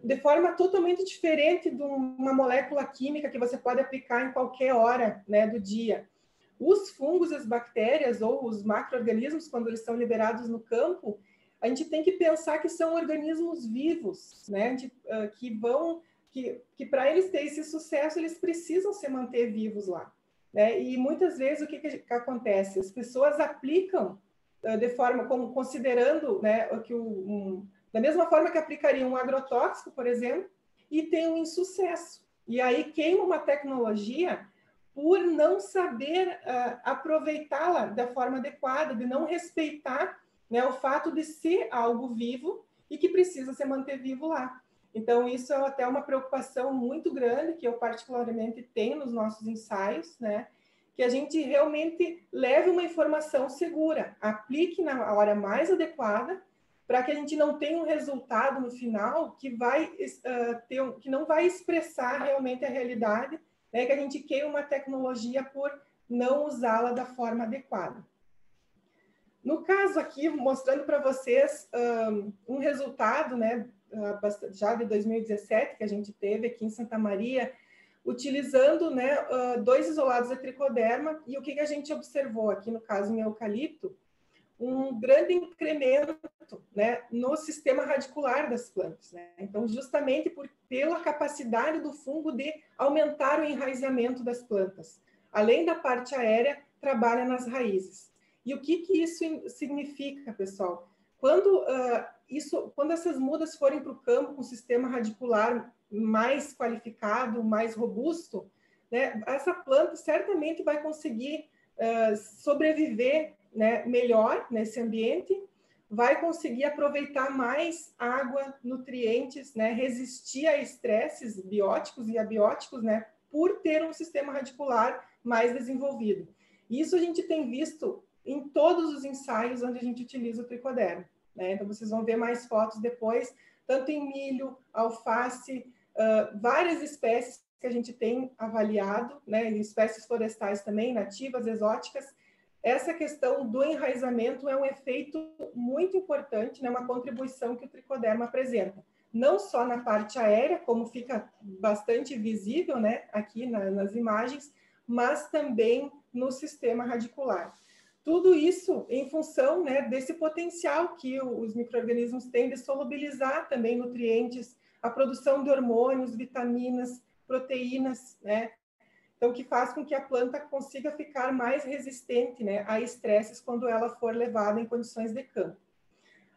de forma totalmente diferente de uma molécula química que você pode aplicar em qualquer hora, né, do dia. Os fungos, as bactérias ou os macro-organismos, quando eles são liberados no campo, a gente tem que pensar que são organismos vivos, né, que para eles terem esse sucesso, eles precisam se manter vivos lá. Né? E muitas vezes o que acontece? As pessoas aplicam de forma, como considerando, né, da mesma forma que aplicariam um agrotóxico, por exemplo, e tem um insucesso. E aí queima uma tecnologia por não saber aproveitá-la da forma adequada, de não respeitar, né, o fato de ser algo vivo e que precisa se manter vivo lá. Então, isso é até uma preocupação muito grande que eu particularmente tenho nos nossos ensaios, né? Que a gente realmente leve uma informação segura, aplique na hora mais adequada, para que a gente não tenha um resultado no final que que não vai expressar realmente a realidade, né? Que a gente queima uma tecnologia por não usá-la da forma adequada. No caso aqui, mostrando para vocês um resultado, né, já de 2017, que a gente teve aqui em Santa Maria, utilizando, né, 2 isolados de tricoderma, e o que a gente observou aqui, no caso em eucalipto, um grande incremento, né, no sistema radicular das plantas. Né? Então, justamente pela capacidade do fungo de aumentar o enraizamento das plantas. Além da parte aérea, trabalha nas raízes. E o que isso significa, pessoal? Quando essas mudas forem para o campo com um sistema radicular mais qualificado, mais robusto, né, essa planta certamente vai conseguir sobreviver, né, melhor nesse ambiente, vai conseguir aproveitar mais água, nutrientes, né, resistir a estresses bióticos e abióticos, né, por ter um sistema radicular mais desenvolvido. Isso a gente tem visto em todos os ensaios onde a gente utiliza o tricoderma. Né? Então, vocês vão ver mais fotos depois, tanto em milho, alface, várias espécies que a gente tem avaliado, né? Espécies florestais também, nativas, exóticas. Essa questão do enraizamento é um efeito muito importante, né? Uma contribuição que o tricoderma apresenta. Não só na parte aérea, como fica bastante visível, né? Aqui nas imagens, mas também no sistema radicular. Tudo isso em função, né, desse potencial que os micro-organismos têm de solubilizar também nutrientes, a produção de hormônios, vitaminas, proteínas, né? Então, que faz com que a planta consiga ficar mais resistente, né, a estresses quando ela for levada em condições de campo.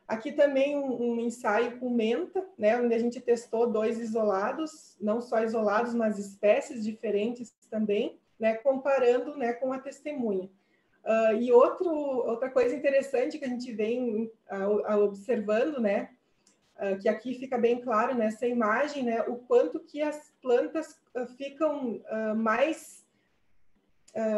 Aqui também um ensaio com menta, né, onde a gente testou 2 isolados, não só isolados, mas espécies diferentes também, né, comparando, né, com a testemunha. E outra coisa interessante que a gente vem observando, né, que aqui fica bem claro nessa imagem, né, o quanto que as plantas ficam mais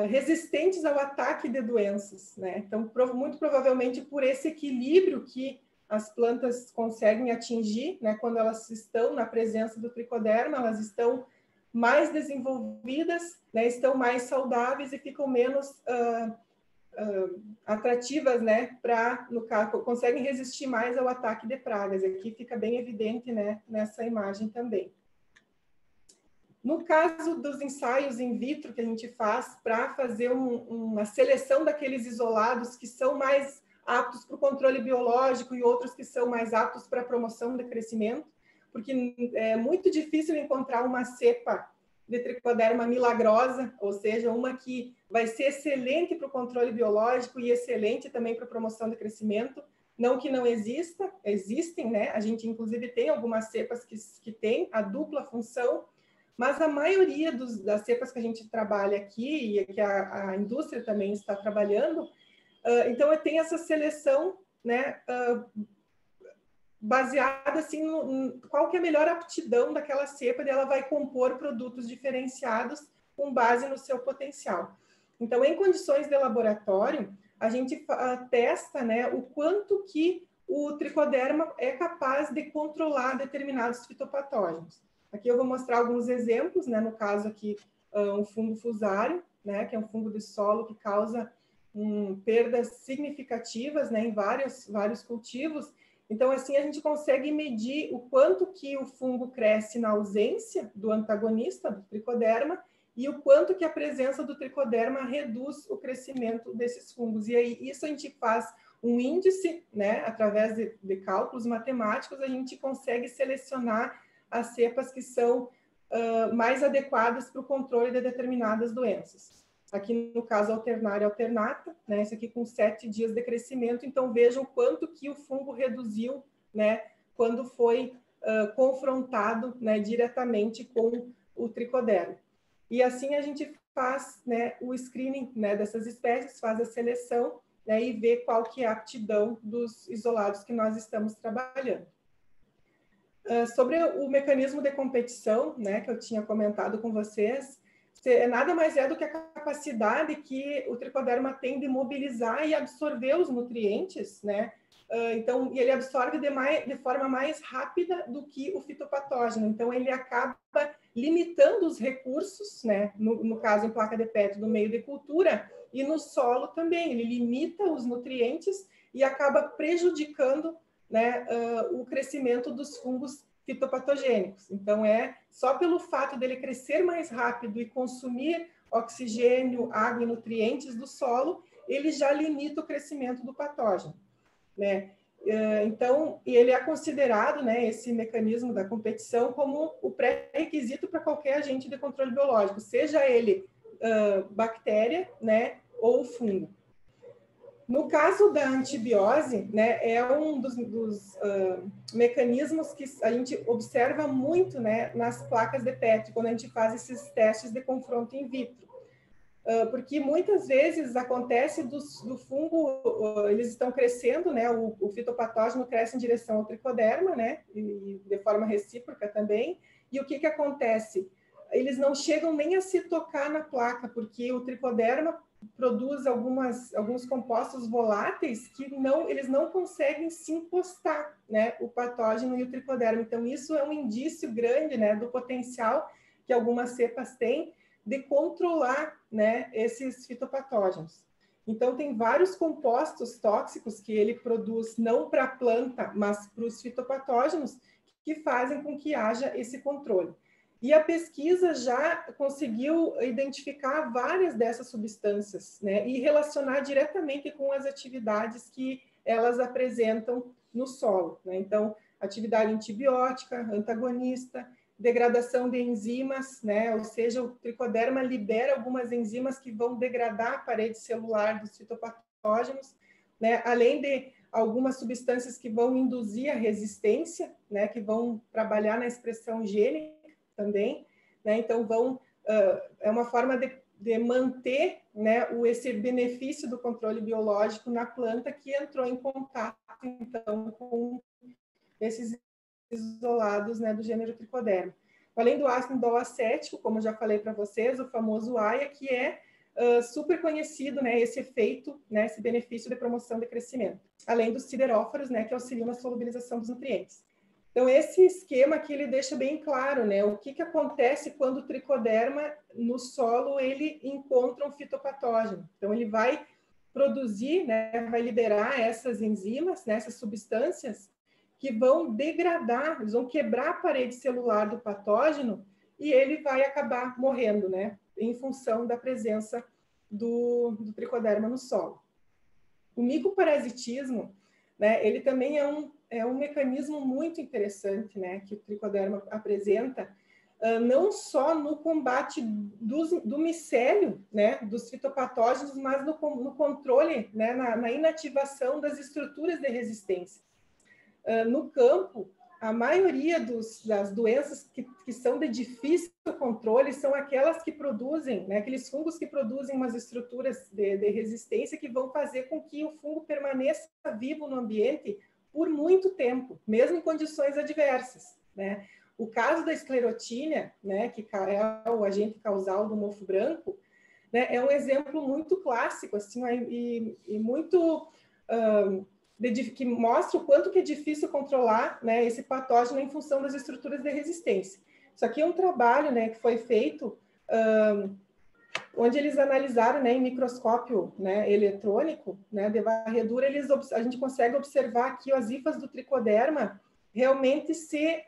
resistentes ao ataque de doenças, né? Então, muito provavelmente por esse equilíbrio que as plantas conseguem atingir, né, quando elas estão na presença do tricoderma, elas estão mais desenvolvidas, né, estão mais saudáveis e ficam menos atrativas, né, no caso, conseguem resistir mais ao ataque de pragas. Aqui fica bem evidente, né, nessa imagem também. No caso dos ensaios in vitro que a gente faz para fazer uma seleção daqueles isolados que são mais aptos para o controle biológico e outros que são mais aptos para a promoção do crescimento, porque é muito difícil encontrar uma cepa de tricoderma milagrosa, ou seja, uma que vai ser excelente para o controle biológico e excelente também para a promoção do crescimento. Não que não exista, existem, né? A gente inclusive tem algumas cepas que têm a dupla função, mas a maioria das cepas que a gente trabalha aqui, e que a indústria também está trabalhando, então tem essa seleção, né, baseada assim qual que é a melhor aptidão daquela cepa, e ela vai compor produtos diferenciados com base no seu potencial. Então, em condições de laboratório, a gente testa, né, o quanto que o tricoderma é capaz de controlar determinados fitopatógenos. Aqui eu vou mostrar alguns exemplos, né, no caso aqui, um fungo fusário, né, que é um fungo de solo que causa perdas significativas, né, em vários cultivos. Então, assim, a gente consegue medir o quanto que o fungo cresce na ausência do antagonista, do tricoderma, e o quanto que a presença do tricoderma reduz o crescimento desses fungos. E aí, isso a gente faz um índice, né, através de cálculos matemáticos, a gente consegue selecionar as cepas que são mais adequadas para o controle de determinadas doenças. Aqui, no caso, alternária alternata, né, esse aqui com 7 dias de crescimento, então vejam o quanto que o fungo reduziu, né, quando foi confrontado, né, diretamente com o tricoderma. E assim a gente faz, né, o screening, né, dessas espécies, faz a seleção, né, e vê qual que é a aptidão dos isolados que nós estamos trabalhando. Sobre o mecanismo de competição, né, que eu tinha comentado com vocês, nada mais é do que a capacidade que o tricoderma tem de mobilizar e absorver os nutrientes, né? Então, ele absorve de forma mais rápida do que o fitopatógeno. Então, ele acaba limitando os recursos, né? No caso, em placa de petri, no meio de cultura, e no solo também. Ele limita os nutrientes e acaba prejudicando, né, o crescimento dos fungos fitopatogênicos. Então, só pelo fato dele crescer mais rápido e consumir oxigênio, água e nutrientes do solo, ele já limita o crescimento do patógeno, né? Então, ele é considerado, né, esse mecanismo da competição como o pré-requisito para qualquer agente de controle biológico, seja ele bactéria, né, ou fungo. No caso da antibiose, né, é um dos mecanismos que a gente observa muito, né, nas placas de petri, quando a gente faz esses testes de confronto in vitro. Porque muitas vezes acontece do fungo, eles estão crescendo, né, o fitopatógeno cresce em direção ao tricoderma, né, e de forma recíproca também, e o que acontece? Eles não chegam nem a se tocar na placa, porque o tricoderma produz alguns compostos voláteis que eles não conseguem se encostar, né, o patógeno e o tricoderma. Então, isso é um indício grande, né, do potencial que algumas cepas têm de controlar, né, esses fitopatógenos. Então, tem vários compostos tóxicos que ele produz não para a planta, mas para os fitopatógenos, que fazem com que haja esse controle. E a pesquisa já conseguiu identificar várias dessas substâncias, né, e relacionar diretamente com as atividades que elas apresentam no solo, né? Então, atividade antibiótica, antagonista, degradação de enzimas, né? Ou seja, o tricoderma libera algumas enzimas que vão degradar a parede celular dos fitopatógenos, né? Além de algumas substâncias que vão induzir a resistência, né? Que vão trabalhar na expressão gênica também, né? Então é uma forma de manter, né, esse benefício do controle biológico na planta que entrou em contato então com esses isolados, né, do gênero tricoderma. Além do ácido indol-acético, como eu já falei para vocês, o famoso AIA, que é super conhecido, né, esse efeito, né, esse benefício de promoção de crescimento. Além dos sideróforos, né, que auxiliam na solubilização dos nutrientes. Então, esse esquema aqui, ele deixa bem claro, né, o que acontece quando o tricoderma, no solo, ele encontra um fitopatógeno. Então, ele vai produzir, né, vai liberar essas enzimas, né, essas substâncias, que vão degradar, eles vão quebrar a parede celular do patógeno e ele vai acabar morrendo, né, em função da presença do tricoderma no solo. O micoparasitismo, né, ele também é um mecanismo muito interessante, né, que o tricoderma apresenta, não só no combate do micélio, né, dos fitopatógenos, mas no controle, né, na inativação das estruturas de resistência. No campo, a maioria das doenças que são de difícil controle são aquelas que produzem, né, aqueles fungos que produzem umas estruturas de resistência que vão fazer com que o fungo permaneça vivo no ambiente por muito tempo, mesmo em condições adversas, né? O caso da esclerotínia, né, que é o agente causal do mofo branco, né, é um exemplo muito clássico, assim, e muito que mostra o quanto que é difícil controlar, né, esse patógeno em função das estruturas de resistência. Isso aqui é um trabalho, né, que foi feito onde eles analisaram, né, em microscópio, né, eletrônico, né, de varredura, a gente consegue observar aqui as hifas do tricoderma realmente se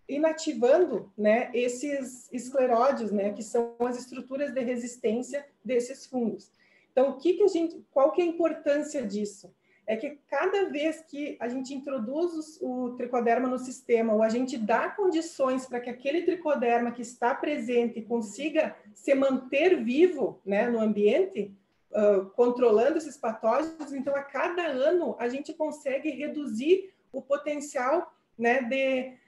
inativando, né, esses escleródios, né, que são as estruturas de resistência desses fungos. Então, qual que é a importância disso? É que cada vez que a gente introduz o tricoderma no sistema, ou a gente dá condições para que aquele tricoderma que está presente consiga se manter vivo, né, no ambiente, controlando esses patógenos, então a cada ano a gente consegue reduzir o potencial, né, de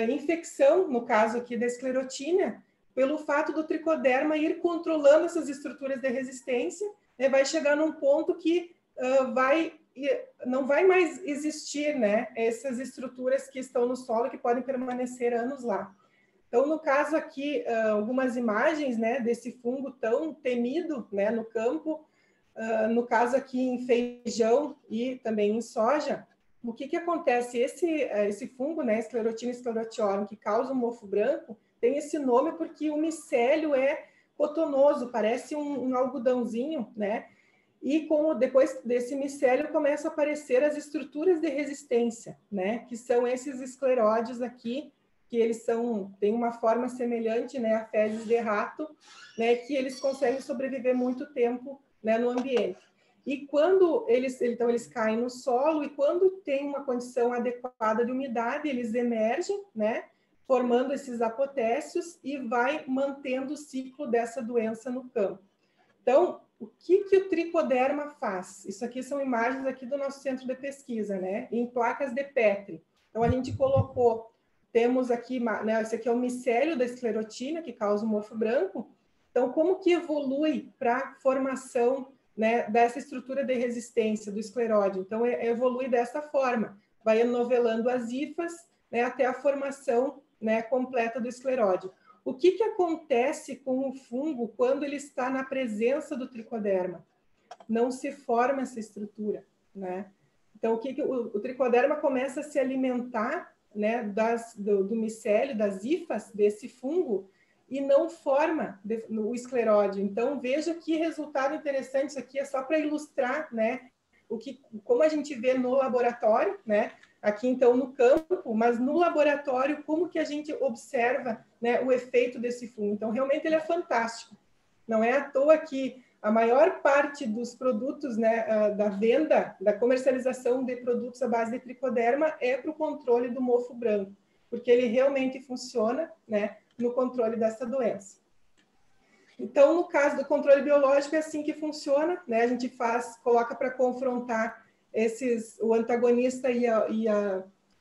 infecção, no caso aqui da esclerotínia, pelo fato do tricoderma ir controlando essas estruturas de resistência, né, vai chegar num ponto que não vai mais existir, né, essas estruturas que estão no solo que podem permanecer anos lá. Então, no caso aqui, algumas imagens, né, desse fungo tão temido, né, no campo, no caso aqui em feijão e também em soja. O que acontece? Esse fungo, né, Sclerotina sclerotiorum, que causa o mofo branco, tem esse nome porque o micélio é cotonoso, parece um algodãozinho, né? E depois desse micélio começam a aparecer as estruturas de resistência, né? Que são esses escleródios aqui, que eles têm uma forma semelhante, né, a fezes de rato, né? Que eles conseguem sobreviver muito tempo, né, no ambiente. E quando eles caem no solo, e quando tem uma condição adequada de umidade, eles emergem, né, formando esses apotécios e vai mantendo o ciclo dessa doença no campo. Então, o que o tricoderma faz? Isso aqui são imagens aqui do nosso centro de pesquisa, né, em placas de Petri. Então, a gente temos aqui, né, esse aqui é o micélio da esclerotina, que causa o mofo branco. Então, como que evolui para a formação, né, dessa estrutura de resistência do escleródio? Então, evolui dessa forma, vai enovelando as hifas, né, até a formação, né, completa do escleródio. O que acontece com o fungo quando ele está na presença do tricoderma? Não se forma essa estrutura, né? Então, o tricoderma começa a se alimentar, né, do micélio, das hifas desse fungo, e não forma o escleródio. Então, veja que resultado interessante. Isso aqui é só para ilustrar, né, como a gente vê no laboratório, né, aqui então no campo, mas no laboratório, como que a gente observa, né, o efeito desse fungo. Então, realmente ele é fantástico. Não é à toa que a maior parte dos produtos, né, da venda, da comercialização de produtos à base de tricoderma é para o controle do mofo branco, porque ele realmente funciona, né, no controle dessa doença. Então, no caso do controle biológico, é assim que funciona, né? A gente coloca para confrontar o antagonista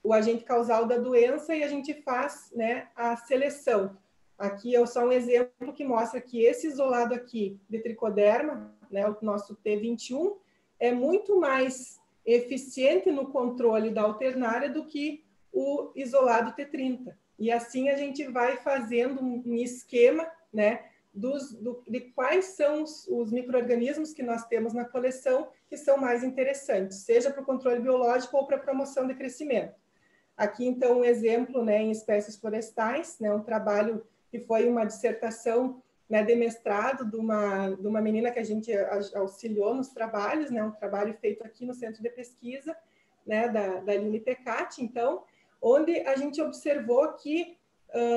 o agente causal da doença, e a gente faz, né, a seleção. Aqui é só um exemplo que mostra que esse isolado aqui de tricoderma, né, o nosso T21, é muito mais eficiente no controle da alternária do que o isolado T30. E assim a gente vai fazendo um esquema, né, de quais são os micro-organismos que nós temos na coleção que são mais interessantes, seja para o controle biológico ou para a promoção de crescimento. Aqui, então, um exemplo, né, em espécies florestais, né, um trabalho que foi uma dissertação, né, de mestrado de uma menina que a gente auxiliou nos trabalhos, né, um trabalho feito aqui no Centro de Pesquisa, né, da Aline Pecati, então, onde a gente observou que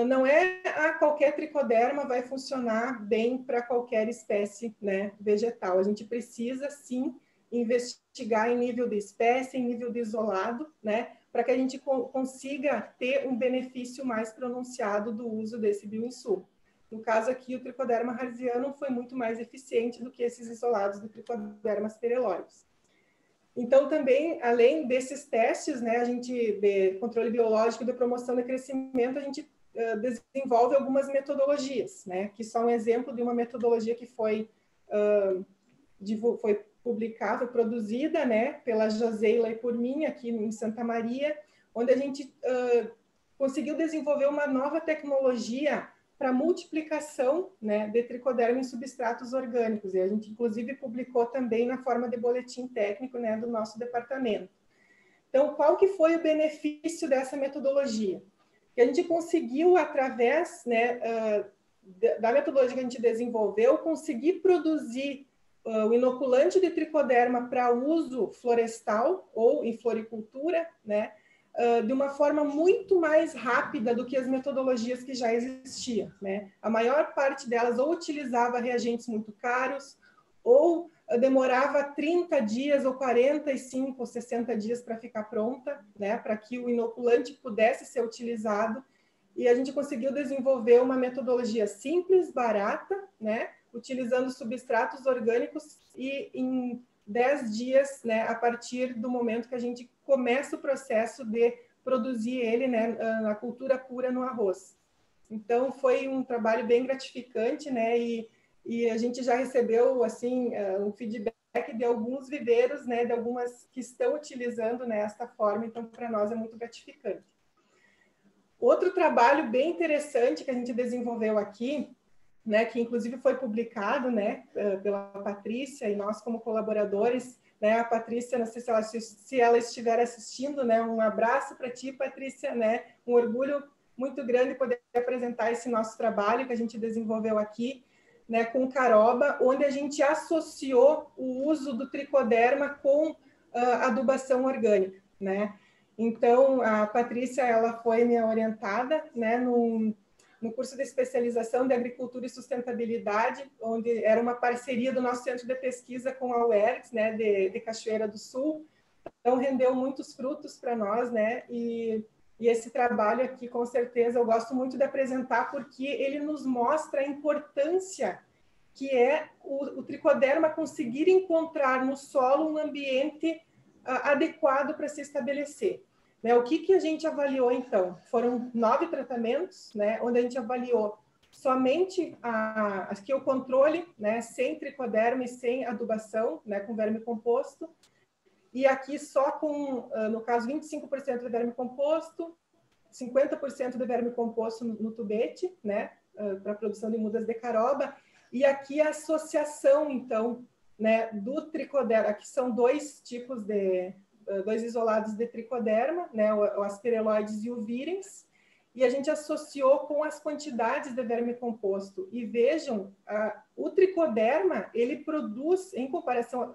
não é qualquer tricoderma vai funcionar bem para qualquer espécie, né, vegetal. A gente precisa, sim, investigar em nível de espécie, em nível de isolado, né, para que a gente consiga ter um benefício mais pronunciado do uso desse bioinsumo. No caso aqui, o Tricoderma harzianum foi muito mais eficiente do que esses isolados do Tricoderma sphaerolepis. Então, também, além desses testes, né, a gente, de controle biológico e de promoção de crescimento, a gente desenvolve algumas metodologias, né, que são um exemplo de uma metodologia que foi publicada, foi produzida, né, pela Joseila e por mim, aqui em Santa Maria, onde a gente conseguiu desenvolver uma nova tecnologia para multiplicação, né, de tricoderma em substratos orgânicos. E a gente, inclusive, publicou também na forma de boletim técnico, né, do nosso departamento. Então, qual que foi o benefício dessa metodologia? Que a gente conseguiu, através, né, da metodologia que a gente desenvolveu, conseguir produzir o inoculante de tricoderma para uso florestal ou em floricultura, né, de uma forma muito mais rápida do que as metodologias que já existiam, né? A maior parte delas ou utilizava reagentes muito caros, ou demorava 30 dias, ou 45, ou 60 dias para ficar pronta, né? Para que o inoculante pudesse ser utilizado. E a gente conseguiu desenvolver uma metodologia simples, barata, né? Utilizando substratos orgânicos e em 10 dias, né, a partir do momento que a gente começa o processo de produzir ele, né, na cultura pura no arroz. Então, foi um trabalho bem gratificante, né, e a gente já recebeu, assim, um feedback de alguns viveiros, né, de algumas que estão utilizando, né, esta forma, então, para nós é muito gratificante. Outro trabalho bem interessante que a gente desenvolveu aqui, né, que inclusive foi publicado, né, pela Patrícia e nós como colaboradores, né, a Patrícia, não sei se ela estiver assistindo, né, um abraço para ti, Patrícia, né, um orgulho muito grande poder apresentar esse nosso trabalho que a gente desenvolveu aqui, né, com caroba, onde a gente associou o uso do tricoderma com adubação orgânica, né. Então, a Patrícia, ela foi minha orientada, né, no curso de especialização de agricultura e sustentabilidade, onde era uma parceria do nosso centro de pesquisa com a UERGS, né, de Cachoeira do Sul. Então, rendeu muitos frutos para nós, né, e esse trabalho aqui, com certeza, eu gosto muito de apresentar, porque ele nos mostra a importância que é o tricoderma conseguir encontrar no solo um ambiente adequado para se estabelecer. Né, o que a gente avaliou, então? Foram 9 tratamentos, né, onde a gente avaliou somente aqui o controle, né, sem tricoderma e sem adubação, né, com verme composto, e aqui só com, no caso, 25% de verme composto, 50% de verme composto no tubete, né, para a produção de mudas de caroba, e aqui a associação, então, né, do tricoderma, aqui são 2 tipos de 2 isolados de tricoderma, né, o aspereloides e o virens, e a gente associou com as quantidades de verme composto. E vejam, o tricoderma, ele produz, em comparação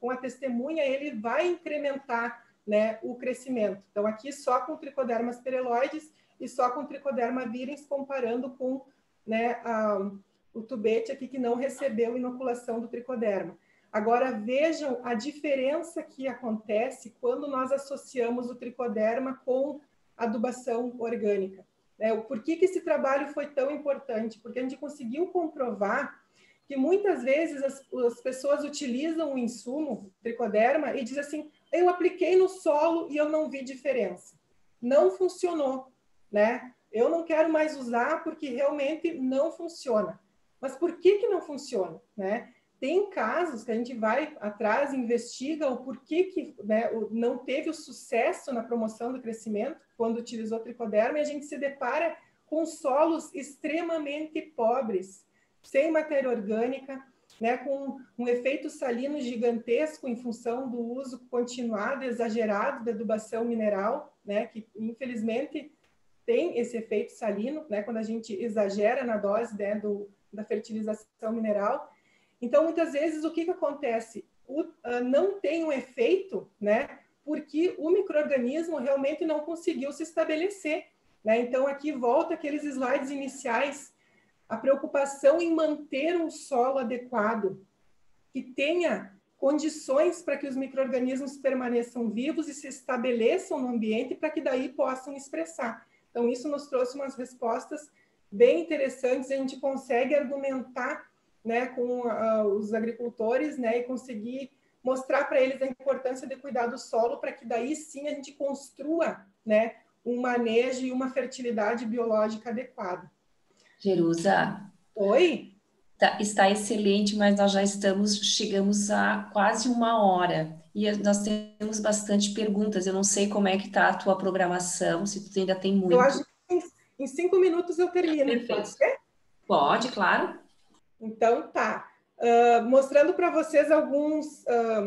com a testemunha, ele vai incrementar, né, o crescimento. Então, aqui só com tricoderma aspereloides e só com tricoderma virens, comparando com, né, o tubete aqui que não recebeu inoculação do tricoderma. Agora, vejam a diferença que acontece quando nós associamos o tricoderma com adubação orgânica. Por que esse trabalho foi tão importante? Porque a gente conseguiu comprovar que muitas vezes as pessoas utilizam o insumo, tricoderma, e dizem assim, eu apliquei no solo e eu não vi diferença. Não funcionou, né? Eu não quero mais usar porque realmente não funciona. Mas por que não funciona, né? Tem casos que a gente vai atrás, investiga o porquê que, né, não teve o sucesso na promoção do crescimento quando utilizou tricoderma, e a gente se depara com solos extremamente pobres, sem matéria orgânica, né, com um efeito salino gigantesco em função do uso continuado, exagerado da adubação mineral, né, que infelizmente tem esse efeito salino, né, quando a gente exagera na dose, né, da fertilização mineral. Então, muitas vezes, o que acontece? Não tem um efeito, né? Porque o micro-organismo realmente não conseguiu se estabelecer, né? Então, aqui volta aqueles slides iniciais, a preocupação em manter um solo adequado, que tenha condições para que os micro-organismos permaneçam vivos e se estabeleçam no ambiente para que daí possam expressar. Então, isso nos trouxe umas respostas bem interessantes, a gente consegue argumentar, né, com os agricultores, né, e conseguir mostrar para eles a importância de cuidar do solo, para que daí sim a gente construa, né, um manejo e uma fertilidade biológica adequada. Jerusa, Oi? está excelente, mas nós já chegamos a quase 1 hora e nós temos bastante perguntas. Eu não sei como é que está a tua programação, se tu ainda tem Eu muito. acho que em 5 minutos eu termino. Pode Perfeito. ser? Pode, claro. Então, tá. Mostrando para vocês alguns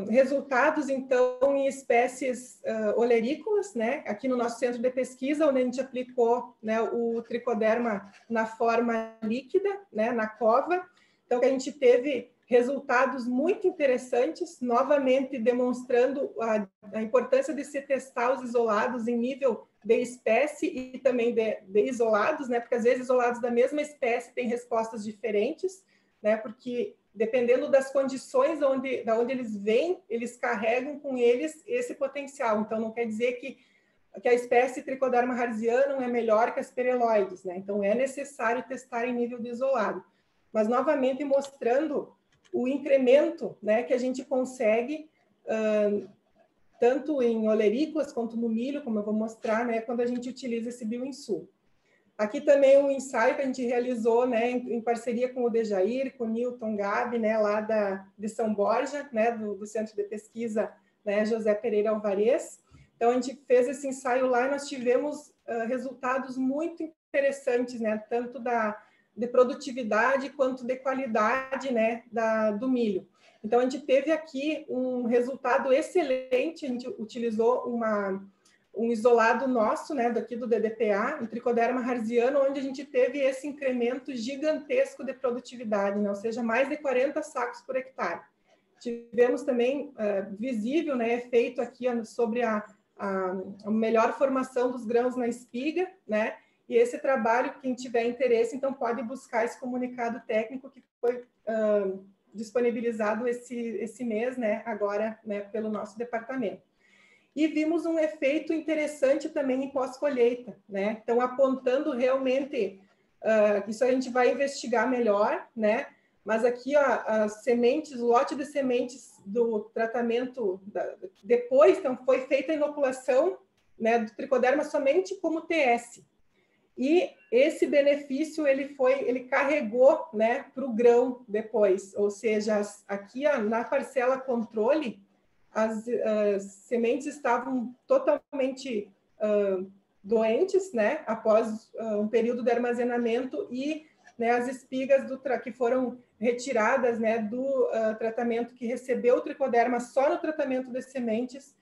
resultados, então, em espécies olerícolas, né? Aqui no nosso centro de pesquisa, onde a gente aplicou, né, o tricoderma na forma líquida, né, na cova. Então, que a gente teve resultados muito interessantes, novamente demonstrando a importância de se testar os isolados em nível de espécie e também de isolados, né? Porque às vezes isolados da mesma espécie têm respostas diferentes, né? Porque dependendo das condições da onde eles vêm, eles carregam com eles esse potencial. Então, não quer dizer que a espécie Trichoderma harzianum é melhor que as pereloides, né? Então, é necessário testar em nível de isolado. Mas, novamente, mostrando o incremento, né, que a gente consegue, tanto em olerícolas quanto no milho, como eu vou mostrar, né, quando a gente utiliza esse bioinsumo. Aqui também um ensaio que a gente realizou, né, em parceria com o Dejair, com o Newton Gabi, né, lá de São Borja, né, do Centro de Pesquisa, né, José Pereira Alvarez. Então, a gente fez esse ensaio lá e nós tivemos resultados muito interessantes, né, tanto de produtividade quanto de qualidade, né, do milho. Então, a gente teve aqui um resultado excelente, a gente utilizou um isolado nosso, né, daqui do DDPA, o Trichoderma harzianum, onde a gente teve esse incremento gigantesco de produtividade, né, ou seja, mais de 40 sacos por hectare. Tivemos também visível, né, efeito aqui sobre a melhor formação dos grãos na espiga, né, e esse trabalho, quem tiver interesse, então pode buscar esse comunicado técnico que foi disponibilizado esse mês, né, agora, né, pelo nosso departamento. E vimos um efeito interessante também em pós-colheita, né? Então, apontando realmente, isso a gente vai investigar melhor, né? Mas aqui, ó, as sementes, o lote de sementes do tratamento, depois, então, foi feita a inoculação, né, do tricoderma somente como TS. E esse benefício, ele carregou, né, para o grão depois, ou seja, aqui, ó, na parcela controle, as sementes estavam totalmente doentes, né, após um período de armazenamento e, né, as espigas que foram retiradas, né, do tratamento que recebeu o tricoderma só no tratamento das sementes,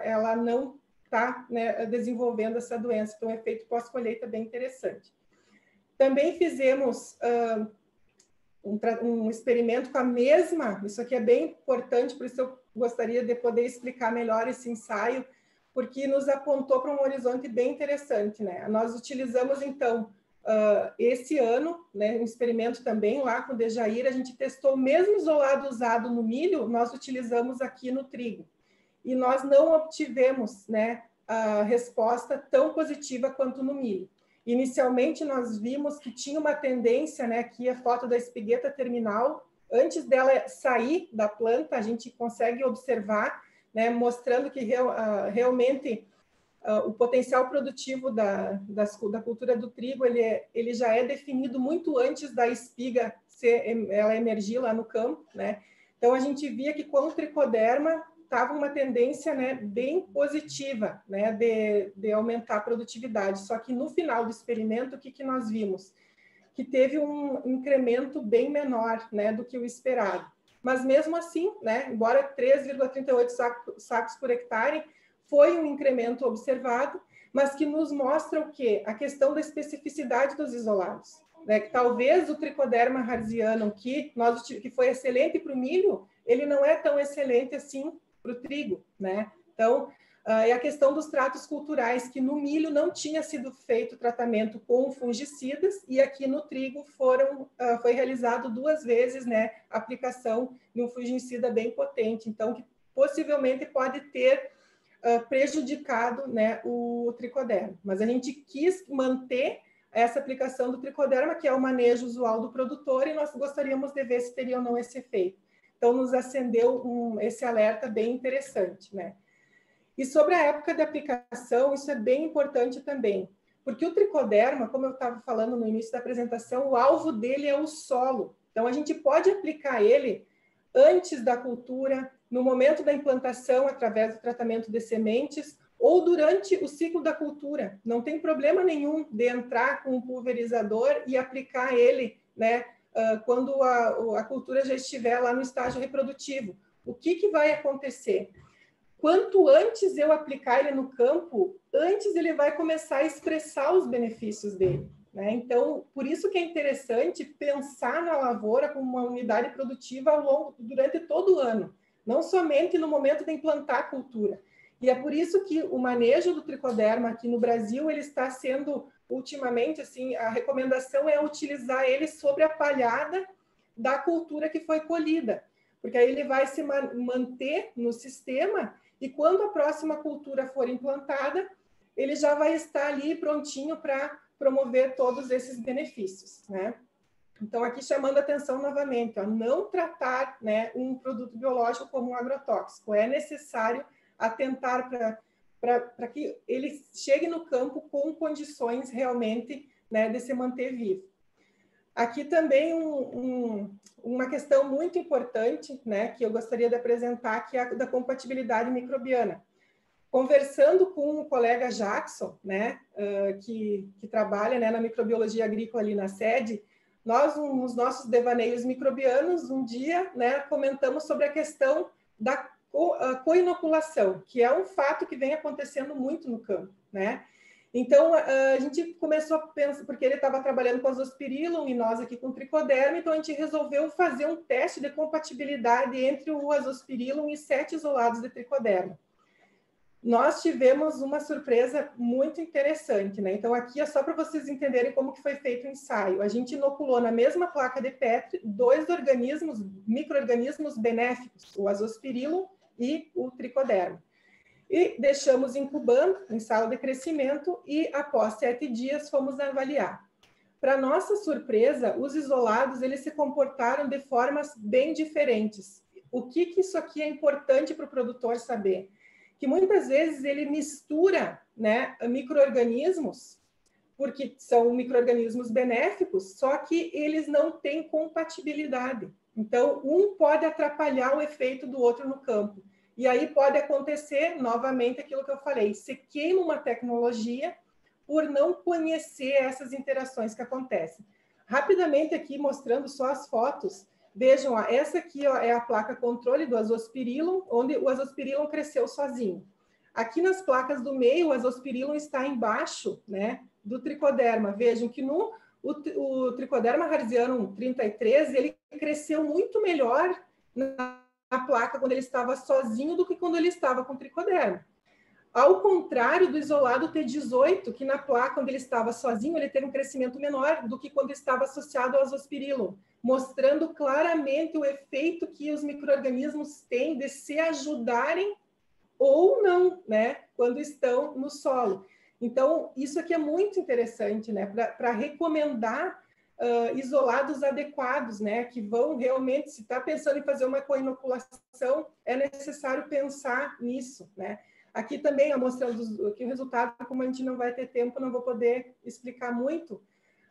ela não está, né, desenvolvendo essa doença. Então, o efeito pós-colheita é bem interessante. Também fizemos um experimento com a mesma, isso aqui é bem importante, por isso eu gostaria de poder explicar melhor esse ensaio, porque nos apontou para um horizonte bem interessante, né? Nós utilizamos, então, esse ano, né, um experimento também lá com o Dejair, a gente testou o mesmo isolado usado no milho, nós utilizamos aqui no trigo. E nós não obtivemos, né, a resposta tão positiva quanto no milho. Inicialmente, nós vimos que tinha uma tendência, né, aqui a foto da espigueta terminal, antes dela sair da planta, a gente consegue observar, né, mostrando que realmente o potencial produtivo da cultura do trigo, ele já é definido muito antes da espiga ela emergir lá no campo, né? Então, a gente via que com o tricoderma estava uma tendência, né, bem positiva, né, de aumentar a produtividade. Só que no final do experimento, o que nós vimos? Que teve um incremento bem menor, né, do que o esperado. Mas mesmo assim, né, embora 3,38 sacos por hectare, foi um incremento observado, mas que nos mostra o quê? A questão da especificidade dos isolados. Né? Que talvez o Trichoderma harzianum, que foi excelente para o milho, ele não é tão excelente assim para o trigo, né? Então, e a questão dos tratos culturais, que no milho não tinha sido feito tratamento com fungicidas, e aqui no trigo foi realizado 2 vezes, né, a aplicação de um fungicida bem potente, então, que possivelmente pode ter prejudicado, né, o tricoderma. Mas a gente quis manter essa aplicação do tricoderma, que é o manejo usual do produtor, e nós gostaríamos de ver se teria ou não esse efeito. Então, nos acendeu esse alerta bem interessante, né? E sobre a época de aplicação, isso é bem importante também, porque o tricoderma, como eu estava falando no início da apresentação, o alvo dele é o solo. Então, a gente pode aplicar ele antes da cultura, no momento da implantação, através do tratamento de sementes, ou durante o ciclo da cultura. Não tem problema nenhum de entrar com um pulverizador e aplicar ele, né, quando a cultura já estiver lá no estágio reprodutivo. O que vai acontecer? Quanto antes eu aplicar ele no campo, antes ele vai começar a expressar os benefícios dele, né? Então, por isso que é interessante pensar na lavoura como uma unidade produtiva durante todo o ano, não somente no momento de implantar a cultura. E é por isso que o manejo do tricoderma aqui no Brasil, ele está sendo, ultimamente, assim, a recomendação é utilizar ele sobre a palhada da cultura que foi colhida, porque aí ele vai se manter no sistema e quando a próxima cultura for implantada, ele já vai estar ali prontinho para promover todos esses benefícios, né? Então, aqui chamando a atenção novamente, ó, não tratar, né, um produto biológico como um agrotóxico. É necessário atentar para que ele chegue no campo com condições realmente, né, de se manter vivo. Aqui também uma questão muito importante, né, que eu gostaria de apresentar, que é a da compatibilidade microbiana. Conversando com o colega Jackson, né, que trabalha, né, na microbiologia agrícola ali na sede, nós, nos nossos devaneios microbianos, um dia, né, comentamos sobre a questão da coinoculação, que é um fato que vem acontecendo muito no campo, né? Então, a gente começou a pensar, porque ele estava trabalhando com azospirillum e nós aqui com tricoderma, então a gente resolveu fazer um teste de compatibilidade entre o azospirillum e 7 isolados de tricoderma. Nós tivemos uma surpresa muito interessante, né? Então, aqui é só para vocês entenderem como que foi feito o ensaio. A gente inoculou na mesma placa de Petri 2 micro-organismos benéficos, o azospirillum e o tricoderma. E deixamos incubando em sala de crescimento e, após 7 dias, fomos avaliar. Para nossa surpresa, os isolados eles se comportaram de formas bem diferentes. O que isso aqui é importante para o produtor saber? Que muitas vezes ele mistura, né, micro-organismos, porque são micro-organismos benéficos, só que eles não têm compatibilidade. Então, um pode atrapalhar o efeito do outro no campo. E aí pode acontecer, novamente, aquilo que eu falei, se queima uma tecnologia por não conhecer essas interações que acontecem. Rapidamente aqui, mostrando só as fotos, vejam, ó, essa aqui ó, é a placa controle do azospirillum, onde o azospirillum cresceu sozinho. Aqui nas placas do meio, o azospirillum está embaixo, né, do tricoderma. Vejam que o tricoderma harzianum 33, ele cresceu muito melhor na placa quando ele estava sozinho do que quando ele estava com tricoderma. Ao contrário do isolado T18, que na placa, quando ele estava sozinho, ele teve um crescimento menor do que quando estava associado ao azospirillum, mostrando claramente o efeito que os micro-organismos têm de se ajudarem ou não, né, quando estão no solo. Então, isso aqui é muito interessante, né, para recomendar isolados adequados, né, que vão realmente, se está pensando em fazer uma coinoculação, é necessário pensar nisso, né. Aqui também, mostrando aqui o resultado, como a gente não vai ter tempo, não vou poder explicar muito,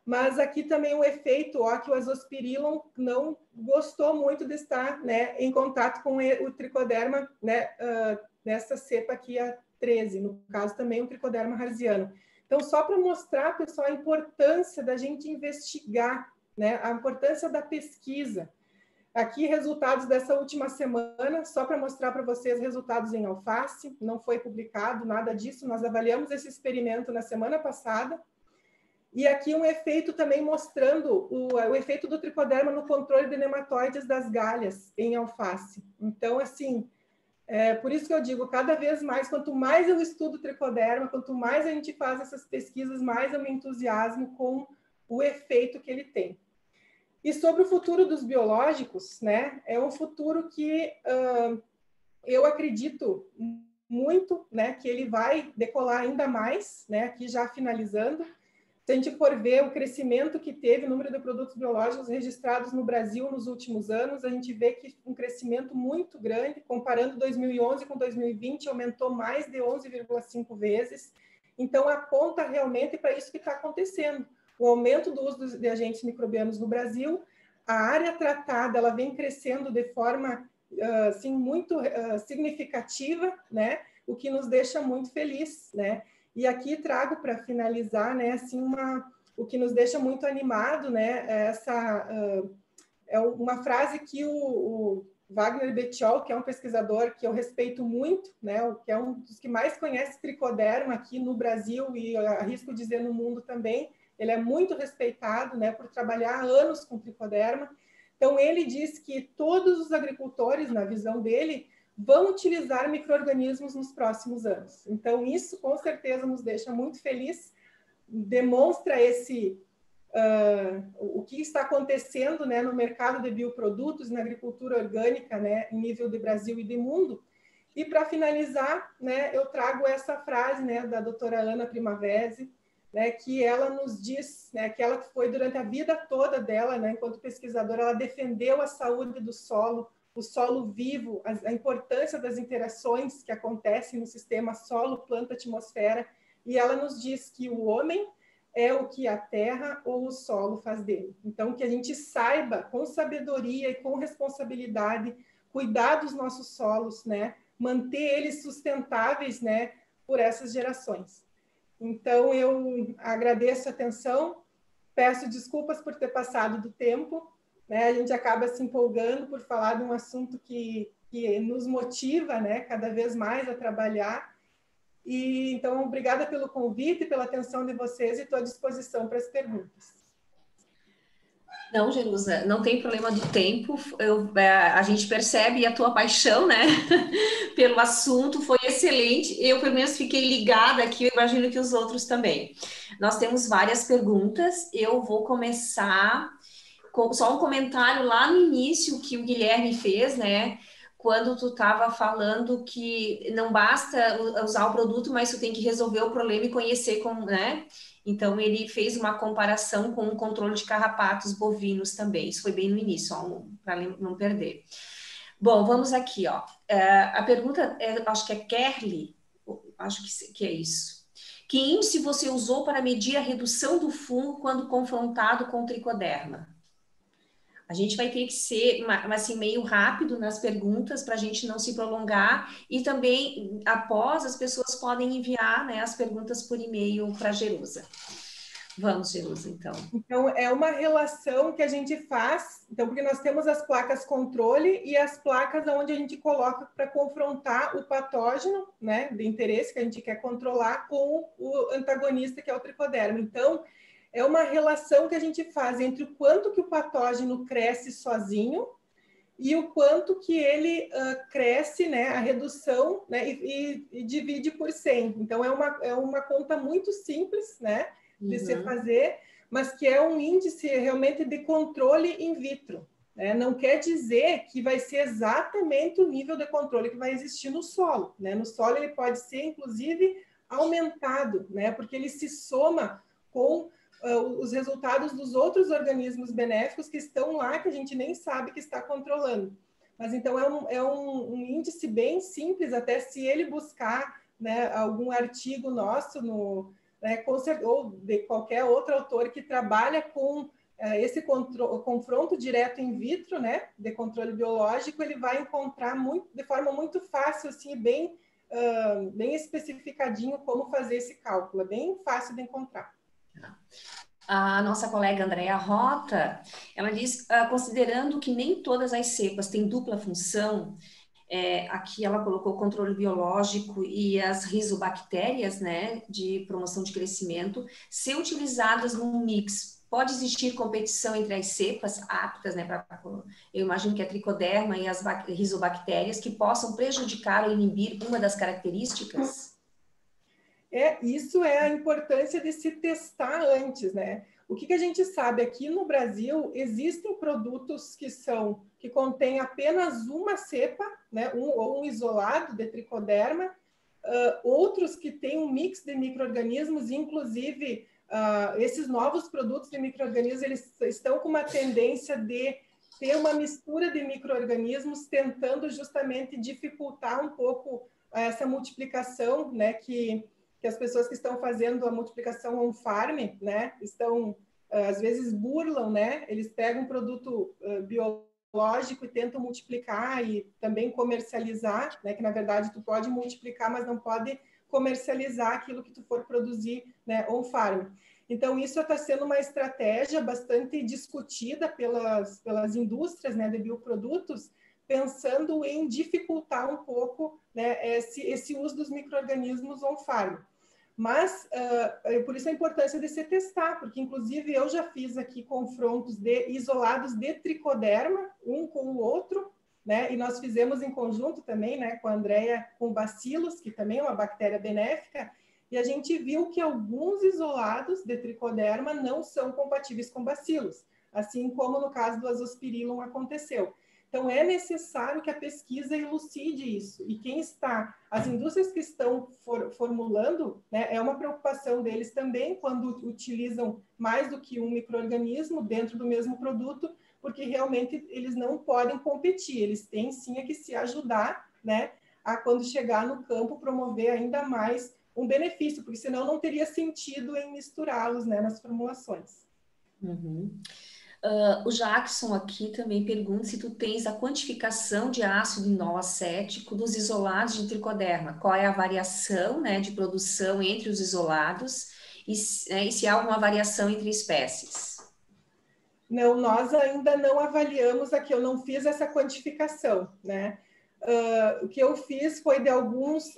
mas aqui também o efeito, ó, que o azospirillum não gostou muito de estar, né, em contato com o tricoderma, né, nessa cepa aqui, a 13, no caso também o tricoderma harziano. Então, só para mostrar, pessoal, a importância da gente investigar, né, a importância da pesquisa. Aqui, resultados dessa última semana, só para mostrar para vocês resultados em alface, não foi publicado nada disso, nós avaliamos esse experimento na semana passada, e aqui um efeito também mostrando o efeito do tricoderma no controle de nematóides das galhas em alface. Então, assim, por isso que eu digo, cada vez mais, quanto mais eu estudo tricoderma, quanto mais a gente faz essas pesquisas, mais eu me entusiasmo com o efeito que ele tem. E sobre o futuro dos biológicos, né, é um futuro que eu acredito muito, né, que ele vai decolar ainda mais, né, aqui já finalizando, Se a gente for ver o crescimento que teve, o número de produtos biológicos registrados no Brasil nos últimos anos, a gente vê que um crescimento muito grande, comparando 2011 com 2020, aumentou mais de 11,5 vezes. Então, aponta realmente para isso que está acontecendo. O aumento do uso de agentes microbianos no Brasil, a área tratada, ela vem crescendo de forma, assim, muito significativa, né? O que nos deixa muito felizes, né? E aqui trago para finalizar, né, assim, o que nos deixa muito animado, né, é uma frase que o Wagner Bettiol, que é um pesquisador que eu respeito muito, né, que é um dos que mais conhece tricoderma aqui no Brasil e arrisco dizer no mundo também, ele é muito respeitado, né, por trabalhar há anos com tricoderma. Então, ele diz que todos os agricultores, na visão dele, vão utilizar micro-organismos nos próximos anos. Então, isso com certeza nos deixa muito felizes, demonstra o que está acontecendo, né, no mercado de bioprodutos, na agricultura orgânica, né, em nível de Brasil e de mundo. E para finalizar, né, eu trago essa frase, né, da doutora Ana Primavesi, né, que ela nos diz, né, que ela foi durante a vida toda dela, né, enquanto pesquisadora, ela defendeu a saúde do solo, o solo vivo, a importância das interações que acontecem no sistema solo, planta, atmosfera, e ela nos diz que o homem é o que a terra ou o solo faz dele. Então, que a gente saiba, com sabedoria e com responsabilidade, cuidar dos nossos solos, né? Manter eles sustentáveis, né? Por essas gerações. Então, eu agradeço a atenção, peço desculpas por ter passado do tempo, né? A gente acaba se empolgando por falar de um assunto que nos motiva, né? Cada vez mais a trabalhar. E, então, obrigada pelo convite, pela atenção de vocês e estou à disposição para as perguntas. Não, Jerusa, não tem problema do tempo. A gente percebe a tua paixão, né, pelo assunto, foi excelente. Eu, pelo menos, fiquei ligada aqui, eu imagino que os outros também. Nós temos várias perguntas. Eu vou começar com só um comentário lá no início que o Guilherme fez, né? Quando tu estava falando que não basta usar o produto, mas tu tem que resolver o problema e conhecer como, né? Então, ele fez uma comparação com o controle de carrapatos bovinos também. Isso foi bem no início, para não perder. Bom, vamos aqui, ó. A pergunta, acho que é Kerly, acho que é isso. Que índice você usou para medir a redução do fungo quando confrontado com o tricoderma? A gente vai ter que ser assim, meio rápido nas perguntas para a gente não se prolongar e também, após, as pessoas podem enviar, né, as perguntas por e-mail para a Jerusa. Vamos, Jerusa, então. Então, é uma relação que a gente faz, então, porque nós temos as placas controle e as placas onde a gente coloca para confrontar o patógeno, né, de interesse que a gente quer controlar com o antagonista, que é o tricoderma. Então, é uma relação que a gente faz entre o quanto que o patógeno cresce sozinho e o quanto que ele cresce, né, a redução, né, e divide por 100. Então, é uma conta muito simples, né, de se fazer, mas que é um índice realmente de controle in vitro. Né? Não quer dizer que vai ser exatamente o nível de controle que vai existir no solo. Né? No solo ele pode ser, inclusive, aumentado, né? Porque ele se soma com os resultados dos outros organismos benéficos que estão lá, que a gente nem sabe que está controlando. Mas, então, é um índice bem simples, até se ele buscar, né, algum artigo nosso né, ou de qualquer outro autor que trabalha com esse confronto direto in vitro, né, de controle biológico, ele vai encontrar de forma muito fácil, assim, bem especificadinho como fazer esse cálculo, é bem fácil de encontrar. A nossa colega Andréa Rota, ela diz, considerando que nem todas as cepas têm dupla função, aqui ela colocou o controle biológico e as rizobactérias, né, de promoção de crescimento, se utilizadas num mix, pode existir competição entre as cepas aptas, né, eu imagino que a tricoderma e as rizobactérias, que possam prejudicar ou inibir uma das características? Isso é a importância de se testar antes, né? O que a gente sabe aqui no Brasil, existem produtos que contêm apenas uma cepa, né? Ou um isolado de tricoderma, outros que têm um mix de micro-organismos, inclusive esses novos produtos de micro-organismos, eles estão com uma tendência de ter uma mistura de micro-organismos, tentando justamente dificultar um pouco essa multiplicação, né, que as pessoas que estão fazendo a multiplicação on-farm, né, estão, às vezes, burlam, né, eles pegam um produto biológico e tentam multiplicar e também comercializar, né, que, na verdade, tu pode multiplicar, mas não pode comercializar aquilo que tu for produzir, né, on-farm. Então, isso está sendo uma estratégia bastante discutida pelas indústrias, né, de bioprodutos, pensando em dificultar um pouco, né, esse uso dos micro-organismos on-farm. Mas, por isso a importância de se testar, porque, inclusive, eu já fiz aqui confrontos de isolados de tricoderma, um com o outro, né, e nós fizemos em conjunto também, né, com a Andrea, com bacilos, que também é uma bactéria benéfica, e a gente viu que alguns isolados de tricoderma não são compatíveis com bacilos, assim como no caso do Azospirillum aconteceu. Então, é necessário que a pesquisa elucide isso. E as indústrias que estão formulando, né, é uma preocupação deles também quando utilizam mais do que um micro-organismo dentro do mesmo produto, porque realmente eles não podem competir, eles têm sim que se ajudar, né, a quando chegar no campo promover ainda mais um benefício, porque senão não teria sentido em misturá-los, né, nas formulações. Uhum. O Jackson aqui também pergunta se tu tens a quantificação de ácido inoacético dos isolados de tricoderma. Qual é a variação, né, de produção entre os isolados e se há alguma variação entre espécies? Não, nós ainda não avaliamos aqui, eu não fiz essa quantificação, né? O que eu fiz foi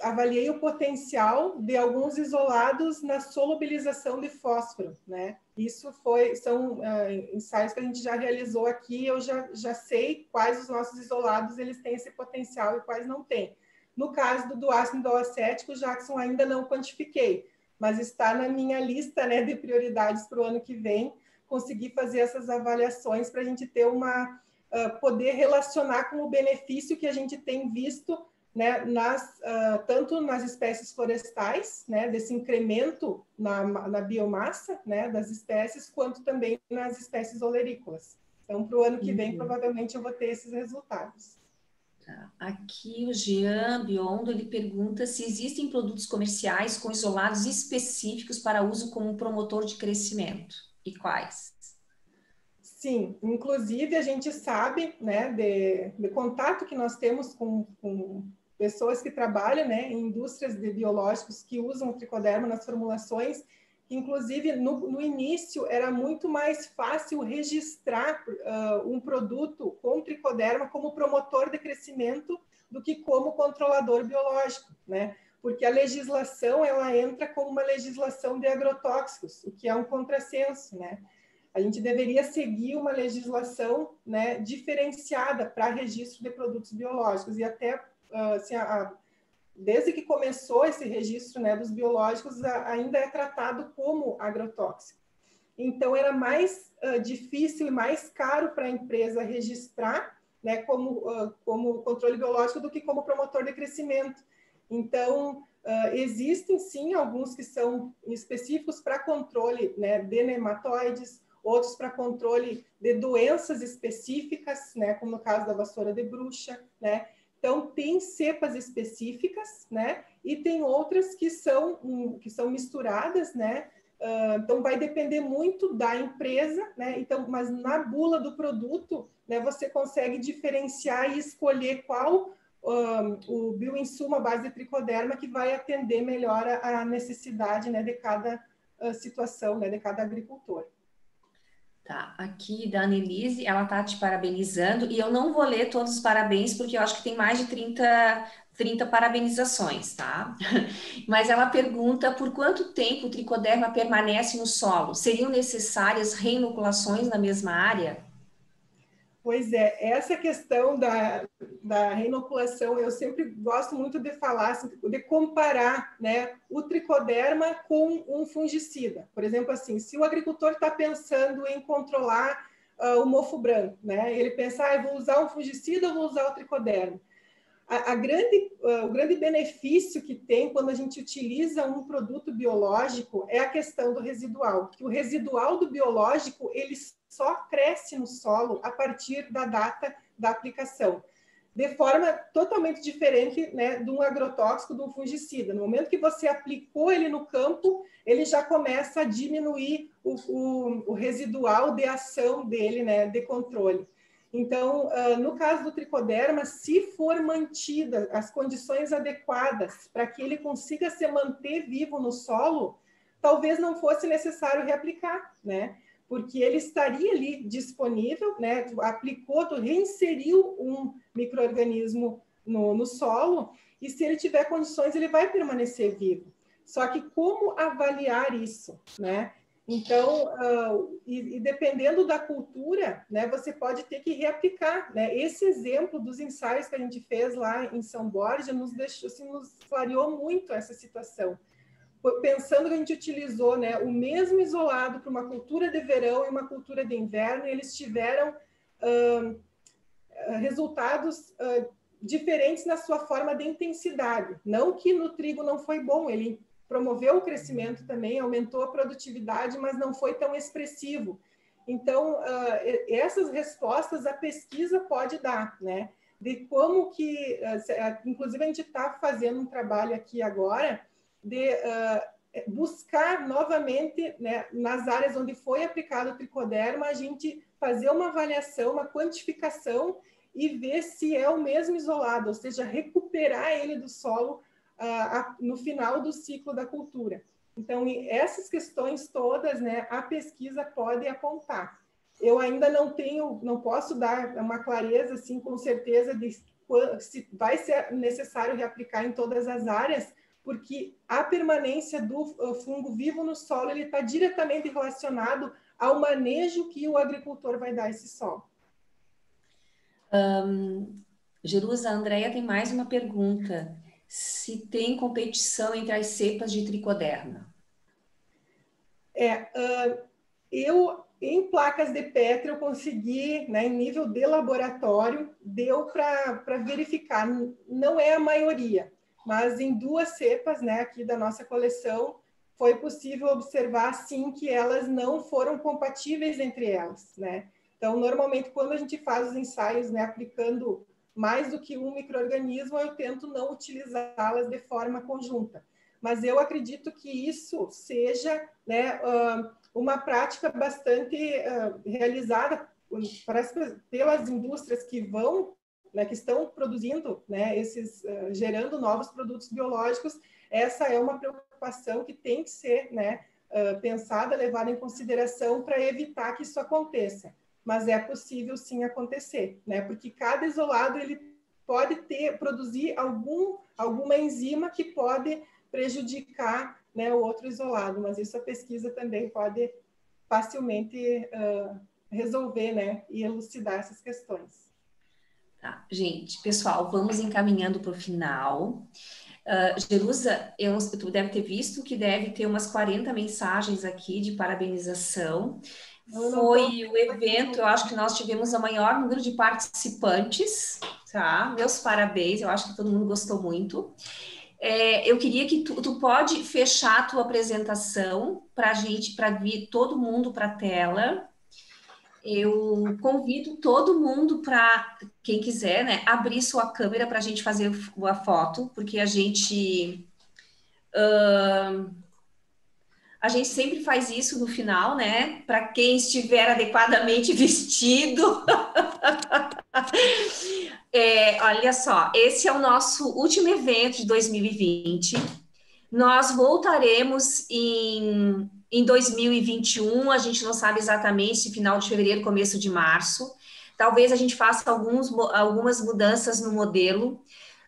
avaliei o potencial de alguns isolados na solubilização de fósforo, né? Isso são ensaios que a gente já realizou aqui, eu já sei quais os nossos isolados eles têm esse potencial e quais não têm. No caso do ácido inoacético, Jackson, ainda não quantifiquei, mas está na minha lista, né, de prioridades para o ano que vem, conseguir fazer essas avaliações para a gente ter poder relacionar com o benefício que a gente tem visto, né, tanto nas espécies florestais, né, desse incremento na biomassa, né, das espécies, quanto também nas espécies olerícolas. Então, para o ano que vem, provavelmente eu vou ter esses resultados. Tá. Aqui o Jean Biondo, ele pergunta se existem produtos comerciais com isolados específicos para uso como promotor de crescimento, e quais? Sim, inclusive a gente sabe, né, de contato que nós temos com pessoas que trabalham, né, em indústrias de biológicos que usam o tricoderma nas formulações, que inclusive no início era muito mais fácil registrar um produto com tricoderma como promotor de crescimento do que como controlador biológico, né? Porque a legislação ela entra como uma legislação de agrotóxicos, o que é um contrassenso, né? A gente deveria seguir uma legislação, né, diferenciada para registro de produtos biológicos. E até, assim, desde que começou esse registro, né, dos biológicos, ainda é tratado como agrotóxico. Então, era mais difícil e mais caro para a empresa registrar, né, como controle biológico do que como promotor de crescimento. Então, existem, sim, alguns que são específicos para controle, né, de nematóides, outros para controle de doenças específicas, né, como no caso da vassoura de bruxa, né? Então, tem cepas específicas, né? E tem outras que são misturadas, né? Então, vai depender muito da empresa, né? Então, mas na bula do produto, né, você consegue diferenciar e escolher qual o bioinsumo à base de tricoderma que vai atender melhor a necessidade, né, de cada situação, né, de cada agricultor. Tá, aqui da Annelise, ela tá te parabenizando, e eu não vou ler todos os parabéns, porque eu acho que tem mais de 30 parabenizações, tá? Mas ela pergunta por quanto tempo o tricoderma permanece no solo? Seriam necessárias reinoculações na mesma área? Pois é, essa questão da reinoculação, eu sempre gosto muito de falar, assim, de comparar, né, o tricoderma com um fungicida. Por exemplo, assim, se o agricultor está pensando em controlar o mofo branco, né, ele pensa, eu vou usar um fungicida ou vou usar o tricoderma? O grande benefício que tem quando a gente utiliza um produto biológico é a questão do residual, que o residual do biológico ele só cresce no solo a partir da data da aplicação, de forma totalmente diferente, né, de um agrotóxico, de um fungicida. No momento que você aplicou ele no campo, ele já começa a diminuir o residual de ação dele, né, de controle. Então, no caso do tricoderma, se for mantida as condições adequadas para que ele consiga se manter vivo no solo, talvez não fosse necessário reaplicar, né? Porque ele estaria ali disponível, né? Tu aplicou, tu reinseriu um micro-organismo no solo, e se ele tiver condições, ele vai permanecer vivo. Só que como avaliar isso, né? Então, e dependendo da cultura, né, você pode ter que reaplicar, né? Esse exemplo dos ensaios que a gente fez lá em São Borja nos deixou, assim, nos clareou muito essa situação. Pensando que a gente utilizou, né, o mesmo isolado para uma cultura de verão e uma cultura de inverno, e eles tiveram resultados diferentes na sua forma de intensidade. Não que no trigo não foi bom, ele promoveu o crescimento também, aumentou a produtividade, mas não foi tão expressivo. Então, essas respostas a pesquisa pode dar, né? De como que, inclusive a gente está fazendo um trabalho aqui agora de buscar novamente, né, nas áreas onde foi aplicado o tricoderma, a gente fazer uma avaliação, uma quantificação e ver se é o mesmo isolado, ou seja, recuperar ele do solo no final do ciclo da cultura. Então, essas questões todas, né, a pesquisa pode apontar. Eu ainda não posso dar uma clareza, assim, com certeza, de se vai ser necessário reaplicar em todas as áreas, porque a permanência do fungo vivo no solo ele está diretamente relacionado ao manejo que o agricultor vai dar a esse solo. Jerusa, a Andrea tem mais uma pergunta. Se tem competição entre as cepas de tricoderma? Em placas de Petri, eu consegui, né, em nível de laboratório, deu para verificar, não é a maioria, mas em 2 cepas, né, aqui da nossa coleção, foi possível observar, sim, que elas não foram compatíveis entre elas, né? Então, normalmente, quando a gente faz os ensaios, né, aplicando mais do que um micro-organismo, eu tento não utilizá-las de forma conjunta. Mas eu acredito que isso seja, né, uma prática bastante realizada pelas indústrias que vão, né, que estão produzindo, né, gerando novos produtos biológicos. Essa é uma preocupação que tem que ser, né, pensada, levada em consideração para evitar que isso aconteça. Mas é possível sim acontecer, né? Porque cada isolado ele pode produzir alguma enzima que pode prejudicar, né, o outro isolado, mas isso a pesquisa também pode facilmente resolver, né, e elucidar essas questões. Tá, gente, pessoal, vamos encaminhando para o final. Jerusa, tu deve ter visto que deve ter umas 40 mensagens aqui de parabenização. Foi o evento, eu acho que nós tivemos o maior número de participantes, tá? Meus parabéns, eu acho que todo mundo gostou muito. Eu queria que tu pode fechar a tua apresentação para vir todo mundo para a tela. Eu convido todo mundo para, quem quiser, né, abrir sua câmera para a gente fazer a foto, porque a gente sempre faz isso no final, né? Para quem estiver adequadamente vestido. Olha só, esse é o nosso último evento de 2020. Nós voltaremos em 2021, a gente não sabe exatamente se final de fevereiro, começo de março. Talvez a gente faça algumas mudanças no modelo.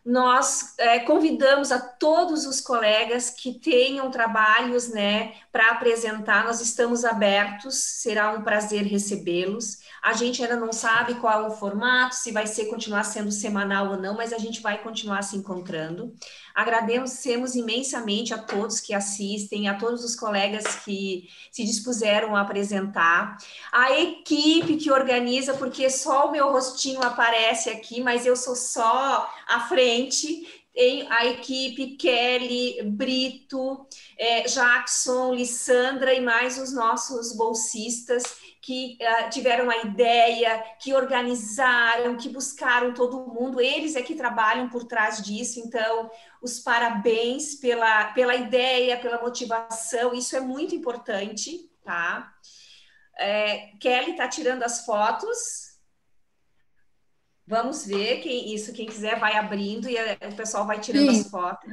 Nós convidamos a todos os colegas que tenham trabalhos, né, para apresentar, nós estamos abertos, será um prazer recebê-los. A gente ainda não sabe qual é o formato, se vai continuar sendo semanal ou não, mas a gente vai continuar se encontrando. Agradecemos imensamente a todos que assistem, a todos os colegas que se dispuseram a apresentar, a equipe que organiza, porque só o meu rostinho aparece aqui, mas eu sou só à frente. Tem a equipe Kelly, Brito, Jackson, Lissandra e mais os nossos bolsistas que tiveram a ideia, que organizaram, que buscaram todo mundo. Eles é que trabalham por trás disso. Então, os parabéns pela ideia, pela motivação. Isso é muito importante, tá? Kelly está tirando as fotos. Vamos ver, quem quiser vai abrindo e o pessoal vai tirando as fotos.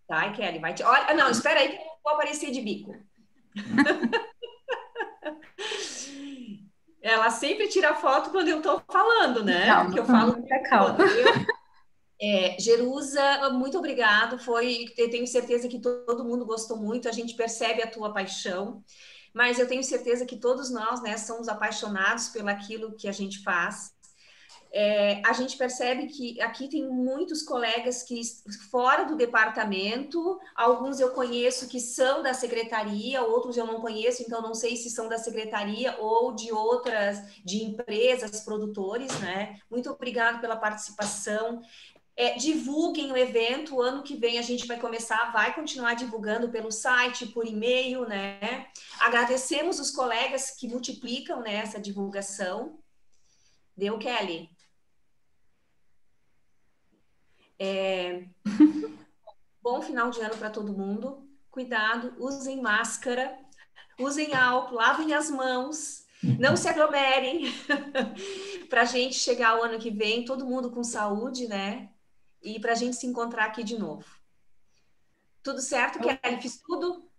Tá, Kelly, vai... Olha, não, espera aí que eu não vou aparecer de bico. Ela sempre tira foto quando eu estou falando, né? Calma, porque eu falo... calma. Jerusa, muito obrigado. Eu tenho certeza que todo mundo gostou muito, a gente percebe a tua paixão, mas eu tenho certeza que todos nós, né, somos apaixonados pelaquilo que a gente faz. A gente percebe que aqui tem muitos colegas que fora do departamento, alguns eu conheço que são da secretaria, outros eu não conheço, então não sei se são da secretaria ou de empresas, produtores, né? Muito obrigado pela participação. Divulguem o evento, o ano que vem a gente vai continuar divulgando pelo site, por e-mail, né? Agradecemos os colegas que multiplicam, né, essa divulgação. Deu, Kelly? Bom final de ano para todo mundo. Cuidado, usem máscara, usem álcool, lavem as mãos, não se aglomerem, para a gente chegar ao ano que vem, todo mundo com saúde, né? E para a gente se encontrar aqui de novo. Tudo certo, Kelly? Fiz tudo?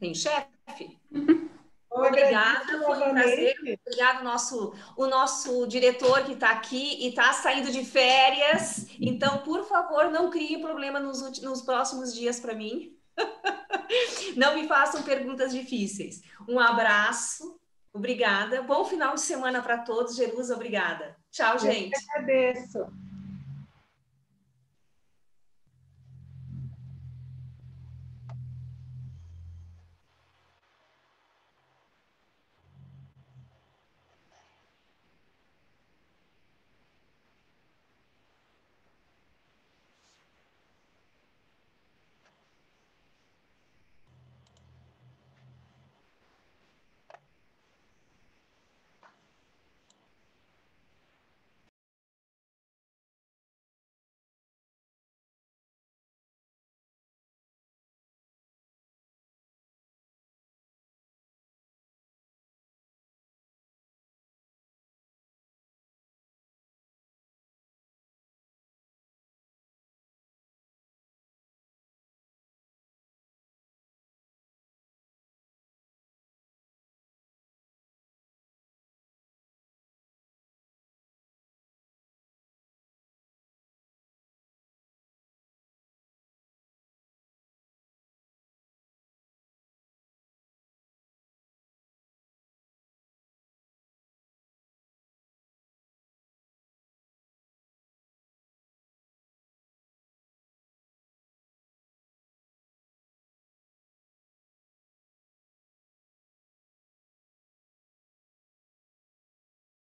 Tem chefe? Obrigada, foi um prazer. Obrigado o nosso diretor que está aqui e está saindo de férias. Então, por favor, não criem problema nos próximos dias para mim. Não me façam perguntas difíceis. Um abraço, obrigada. Bom final de semana para todos. Jerusa, obrigada. Tchau, gente. Eu que agradeço.